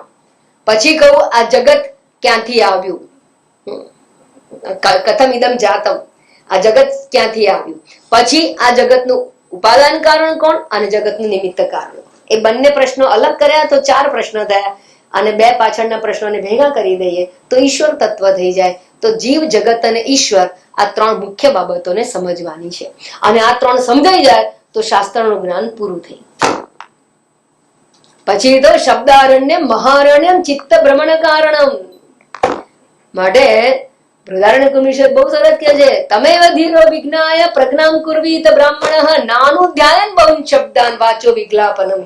પછી કહું આ જગત ક્યાંથી આવ્યું, કથમ ઇદમ જાતમ, આ જગત ક્યાંથી આવ્યું. પછી આ જગતનું ઉપાદાન કારણ કોણ અને જગતનું નિમિત્ત કારણ. એ બંને પ્રશ્નો અલગ કર્યા તો 4 પ્રશ્નો થયા અને 2 પાછળના પ્રશ્નોને ભેગા કરી દઈએ તો ઈશ્વર તત્વ થઈ જાય. તો જીવ, જગત અને ઈશ્વર આ 3 મુખ્ય બાબતોને સમજવાની છે. અને આ 3 સમજાઈ જાય તો શાસ્ત્રનું જ્ઞાન પૂરું થઈ. પછી તો શબ્દારણ્ય મહારણ્યમ ચિત્ત ભ્રમણ કારણમ. માટે બૃહદારણ્યક ઉપનિષદ બહુ સરસ કહે છે, તમેવ ધીરો વિજ્ઞાય પ્રજ્ઞામ કુર્વીત બ્રાહ્મણઃ નાનું ધ્યાન બહુ શબ્દાન વાચો વિજ્ઞાપનમ.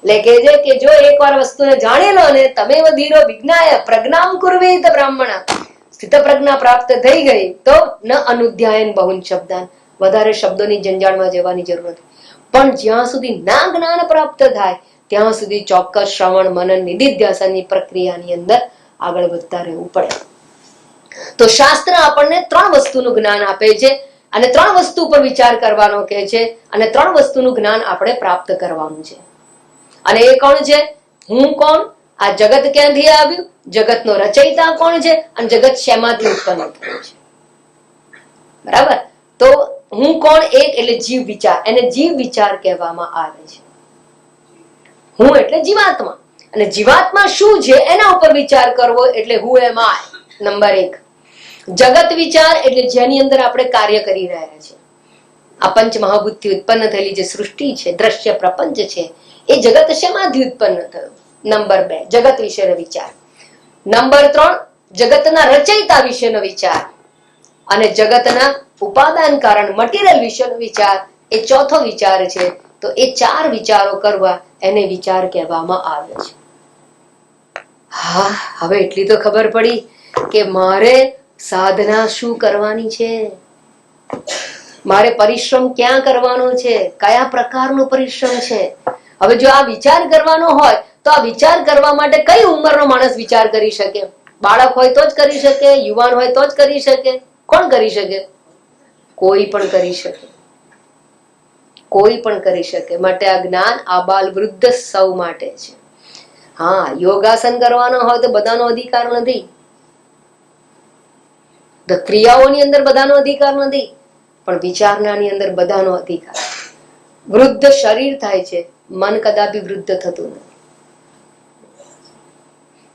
એટલે કે છે કે જો એકવાર વસ્તુને જાણી લો ને, તમેવ ધીરો વિજ્ઞાય પ્રજ્ઞામ કુર્વીત બ્રાહ્મણ, સ્થિત પ્રજ્ઞા પ્રાપ્ત થઈ ગઈ તો ન અનુધ્યાયન બહુ શબ્દાન, વધારે શબ્દોની જંજાળમાં જવાની જરૂર નથી. પણ જ્યાં સુધી ના જ્ઞાન પ્રાપ્ત થાય ત્યાં સુધી ચોક્કસ શ્રવણ મનન નિધિધ્યાસનની પ્રક્રિયાની અંદર આગળ વધતા રહેવું પડે. તો શાસ્ત્ર આપણને 3 વસ્તુનું જ્ઞાન આપે છે અને 3 વસ્તુ પર વિચાર કરવાનો કહે છે અને 3 વસ્તુનું જ્ઞાન આપણે પ્રાપ્ત કરવાનું છે. અને એ કોણ છે? હું કોણ, આ જગત ક્યાંથી આવ્યું, જગતનો રચયિતા કોણ છે અને જગત શેમાંથી ઉત્પન્ન થયું છે. બરાબર? તો હું કોણ એક એટલે જીવ વિચાર, એને જીવ વિચાર કહેવામાં આવે છે. હું એટલે જીવાત્મા, અને જીવાત્મા શું છે એના ઉપર વિચાર કરવો એટલે હું એમ આય. નંબર 1. જગત વિચાર એટલે જેની અંદર આપણે કાર્ય કરી રહ્યા છીએ. આ પંચ મહાભૂતથી ઉત્પન્ન થયેલી જે સૃષ્ટિ છે, દ્રશ્ય પ્રપંચ છે, એ જગત શેમાંથી ઉત્પન્ન થયું? નંબર 2 જગત વિશેનો વિચાર. નંબર 3 જગતના રચયિતા વિશેનો વિચાર. અને જગતના ઉપાદાન કારણ મટીરિયલ વિશેનો વિચાર એ ચોથો વિચાર છે. તો એ 4 વિચારો કરવા એને વિચાર કહેવામાં આવે છે. હા, હવે એટલી તો ખબર પડી કે મારે સાધના શું કરવાની છે, મારે પરિશ્રમ ક્યાં કરવાનો છે, કયા પ્રકારનો પરિશ્રમ છે. હવે જો આ વિચાર કરવાનો હોય તો આ વિચાર કરવા માટે કઈ ઉંમરનો માણસ વિચાર કરી શકે? બાળક હોય તો જ કરી શકે, યુવાન હોય તો જ કરી શકે. કોણ કરી શકે? કોઈ પણ કરી શકે, કોઈ પણ કરી શકે. માટે આ જ્ઞાન આબાલ વૃદ્ધ સૌ માટે છે. હા, યોગાસન કરવાનો હોય તો બધાનો અધિકાર નથી, ક્રિયાઓની અંદર બધાનો અધિકાર નથી, પણ વિચારણાની અંદર બધાનો અધિકાર. વૃદ્ધ શરીર થાય છે, મન કદાપી વૃદ્ધ થતું નથી.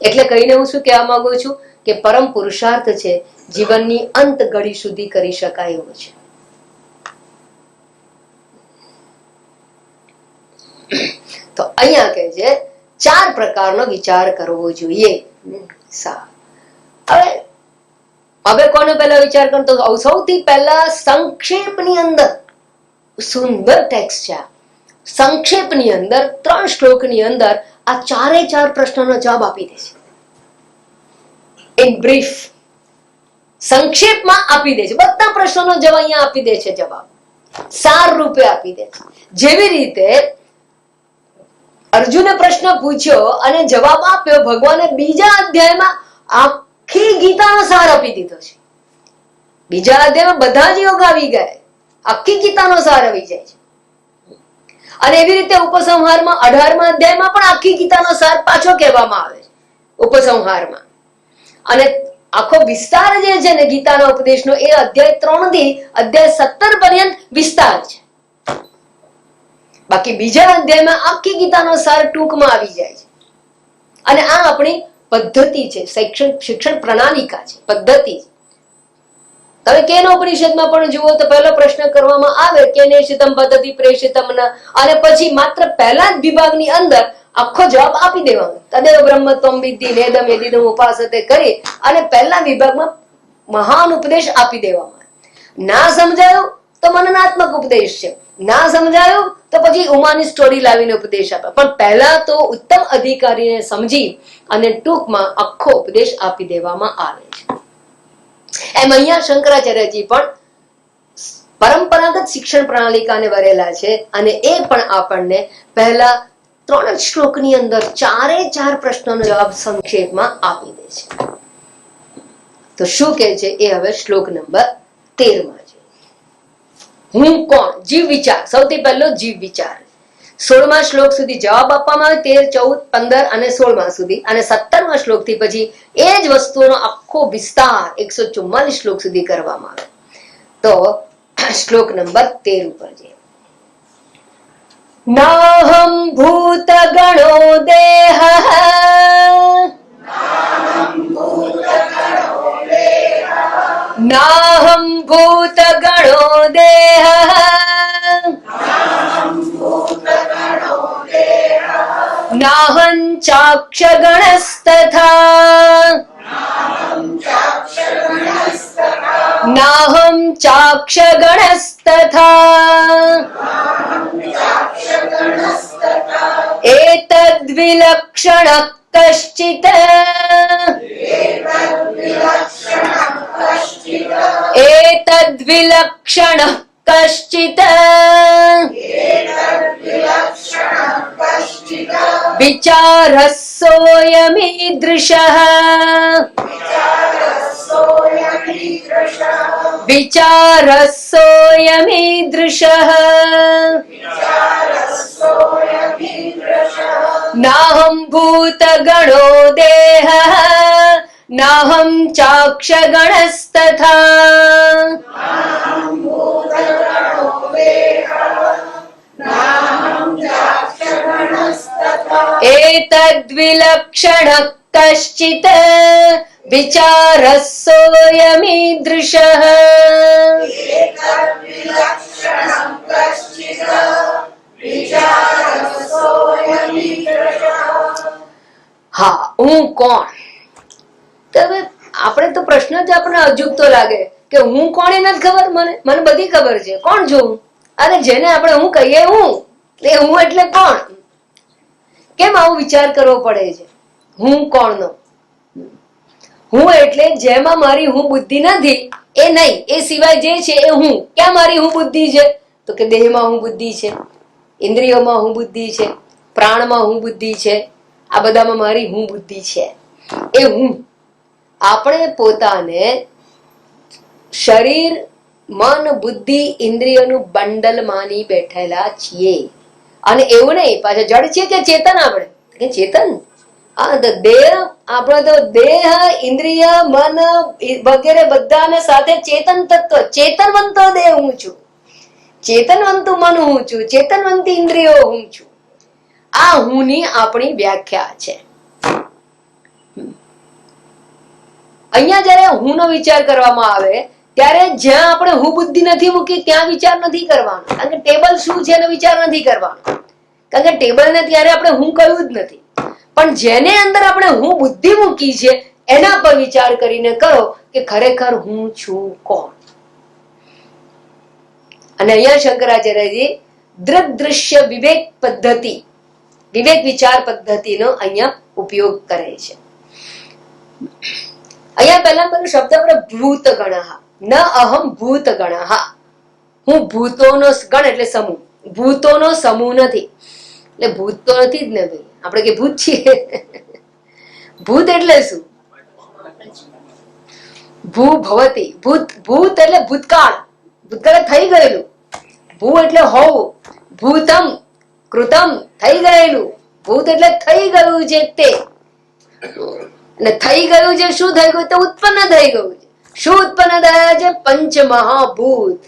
એટલે કહીને હું શું કહેવા માંગુ છું કે પરમ પુરુષાર્થ છે જીવનની અંત ઘડી સુધી કરી શકાય એવો છે. તો અહીંયા કહે છે 4 પ્રકારનો વિચાર કરવો જોઈએ. હવે કોનો પહેલા વિચાર કરતો? સૌથી પહેલા સંક્ષેપની અંદર સુંદર ટેક્સ્ટ છે. સંક્ષેપની અંદર 3 શ્લોકની અંદર આ 4 પ્રશ્નોનો જવાબ આપી દે છે. ઇન બ્રીફ, સંક્ષેપમાં આપી દે છે. બધા પ્રશ્નોનો જવાબ અહીંયા આપી દે છે, જવાબ સાર રૂપે આપી દે છે. જેવી રીતે અર્જુને પ્રશ્ન પૂછ્યો અને જવાબ આપ્યો, ભગવાને બીજા અધ્યાયમાં આખી ગીતાનો સાર આપી દીધો છે. બીજા અધ્યાયમાં બધા જ યોગ આવી ગયા, આખી ગીતાનો સાર આવી જાય છે. અને એવી રીતે ઉપસંહારમાં 18મા અધ્યાયમાં પણ આખી ગીતાનો સાર પાછો કહેવામાં આવે છે ઉપસંહારમાં. અને આખો વિસ્તાર જે છે ને ગીતાના ઉપદેશનો, એ અધ્યાય 3 થી અધ્યાય 17 પર્યંત વિસ્તાર છે. બાકી બીજા અધ્યાયમાં આખી ગીતાનો સાર ટૂંકમાં આવી જાય છે. અને આ આપણી પદ્ધતિ છે, શિક્ષણ પ્રણાલિકા છે, પદ્ધતિ. તમે કેન ઉપનિષદમાં પણ જુઓ તો પહેલો પ્રશ્ન કરવામાં આવે કેને શિતમ પદ્ધતિ પ્રેષિતમ અને પછી માત્ર પહેલા જ વિભાગની અંદર આખો જવાબ આપી દેવાનો. તદેવ બ્રહ્મ ત્વમ વિદ્ધિ નેદમ યદિદમ ઉપાસતે કરી અને પહેલા વિભાગમાં મહાન ઉપદેશ આપી દેવામાં. ના સમજાયું તો મનનાત્મક ઉપદેશ છે, ના સમજાયું તો પછી ઉમાની સ્ટોરી લાવીને ઉપદેશ આપે, પણ પહેલા તો ઉત્તમ અધિકારીને સમજી અને ટૂંકમાં આખો ઉપદેશ આપી દેવામાં આવે છે. એમ અહીંયા શંકરાચાર્યજી પણ પરંપરાગત શિક્ષણ પ્રણાલિકાને વરેલા છે અને એ પણ આપણને પહેલા 3 જ શ્લોકની અંદર 4 પ્રશ્નોનો જવાબ સંક્ષેપમાં આપી દે છે. તો શું કહે છે એ હવે શ્લોક નંબર 13 માં છે. હું કોણ? જીવ વિચાર. સૌથી પહેલો જીવ વિચાર. 16મા શ્લોક સુધી જવાબ આપવામાં આવે, 13, 14, 15 અને 16મા સુધી, અને 17મા શ્લોક થી પછી એ જ વસ્તુનો આખો વિસ્તાર 144 શ્લોક સુધી કરવામાં આવે. તો શ્લોક નંબર 13 ઉપર છે. નાહમ ભૂત ગણો દેહ નાહમ ભૂત ગણો દેહ નાહં ચાક્ષ ગણસ્તથા નાહં ચાક્ષ ગણસ્તથા એતદ્ વિલક્ષણ કશ્ચિત એતદ્ વિલક્ષણ કશ્ચિત વિચારસોયમીદૃશઃ વિચારસોયમીદૃશઃ નાહં ભૂત ગણો દેહ નાહં ચાક્ષ ગણસ્તથા એતદ્ વિલક્ષણ કશ્ચિત વિચારસોયમીદૃશઃ. હા, હું કોણ? તો હવે આપણે તો પ્રશ્ન જ આપણને અજુગતો લાગે કે હું કોણ એ નથી ખબર. મને બધી ખબર છે કોણ છું. અને જેને આપણે હું કહીએ હું, એ હું એટલે કોણ? કેમ આવો વિચાર કરવો પડે છે હું કોણ નો? હું એટલે જેમાં મારી હું બુદ્ધિ નથી એ નહીં, એ સિવાય જે છે એ હું. ક્યાં મારી હું બુદ્ધિ છે? તો કે દેહમાં હું બુદ્ધિ છે, ઇન્દ્રિયોમાં હું બુદ્ધિ છે, પ્રાણમાં હું બુદ્ધિ છે, આ બધામાં મારી હું બુદ્ધિ છે. એ હું. આપણે પોતાને શરીર, મન, બુદ્ધિ, ઇન્દ્રિયોનું બંડલ માની બેઠેલા છીએ. અને એવું નહીં પાછા જડ છે કે ચેતન? આપણે કે ચેતન. હા, તો દેહ, આપણો તો દેહ, ઇન્દ્રિય, મન વગેરે બધાને સાથે ચેતન તત્વ, ચેતનવંતો દેહ હું છું, ચેતનવંતું મન હું છું, ચેતનવંતી ઇન્દ્રિયો હું છું. આ હુંની આપણી વ્યાખ્યા છે. અહીંયા જયારે હું નો વિચાર કરવામાં આવે ત્યારે જ્યાં આપણે હું બુદ્ધિ નથી મૂકી ત્યાં વિચાર નથી કરવાનો. કારણ કે ટેબલ શું છે એનો વિચાર નથી કરવાનો. કારણ કે ટેબલ ને ત્યારે આપણે હું કહ્યું જ નથી. પણ જેને અંદર આપણે હું બુદ્ધિ મૂકી છે એના પર વિચાર કરીને કરો કે ખરેખર હું છું કોણ. અને અહીંયા શંકરાચાર્યજી દૃગ્દૃશ્ય વિવેક પદ્ધતિ, વિવેક વિચાર પદ્ધતિનો અહીંયા ઉપયોગ કરે છે. અહીંયા પહેલા પેલો શબ્દ આપણે ભૂત ગણઃ, ન અહમ ભૂત ગણઃ. હું ભૂતોનો ગણ એટલે સમૂહ, ભૂતોનો સમૂહ નથી. એટલે ભૂત તો નથી જ ને ભાઈ, આપણે કે ભૂત છીએ. ભૂત એટલે શું? ભૂ ભવતી, ભૂત, ભૂત એટલે ભૂતકાળ, ભૂતકાળ થઈ ગયેલું. ભૂ એટલે હોવું, ભૂતમ કૃતમ થઈ ગયેલું. ભૂત એટલે થઈ ગયું છે તે. અને થઈ ગયું છે શું થઈ ગયું? તો ઉત્પન્ન થઈ ગયું છે. શું ઉત્પન્ન થયા છે? પંચ મહાભૂત.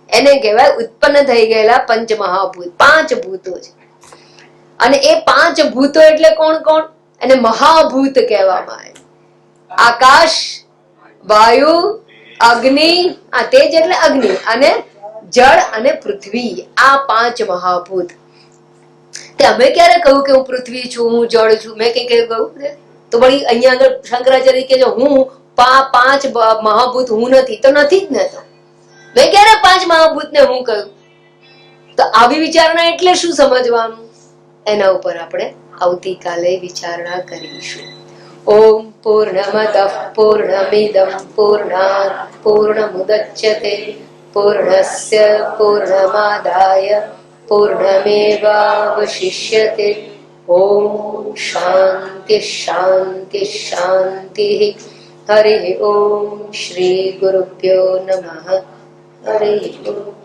એને કહેવાય ઉત્પન્ન થઈ ગયેલા પંચ મહાભૂત. 5 ભૂતો છે. અને એ 5 ભૂતો એટલે કોણ કોણ? એને મહાભૂત કહેવામાં આવે. આકાશ, વાયુ, અગ્નિ, આ તેજ એટલે અગ્નિ, અને જળ અને પૃથ્વી, આ પાંચ મહાભૂત. તે અમે ક્યારે કહ્યું કે હું પૃથ્વી છું, હું જળ છું? મેં કઈ કહ્યું? તો વળી અહીંયા આગળ શંકરાચાર્ય કે હું પાંચ મહાભૂત હું નથી, તો નથી જ ને. તો મેં ક્યારે પાંચ મહાભૂત ને હું કહ્યું? તો આવી વિચારણા એટલે શું સમજવાનું, એના ઉપર આપણે આવતીકાલે વિચારણા કરીશું. ઓમ પૂર્ણમદ પૂર્ણમિદમ પૂર્ણાત પૂર્ણમુદચ્યતે પૂર્ણસ્ય પૂર્ણમાદાય પૂર્ણમેવાવશિષ્યતે. ઓમ શાંતિ શાંતિ શાંતિ. હરિ ઓમ. શ્રી ગુરુભ્યો નમઃ. હરિ ઓમ.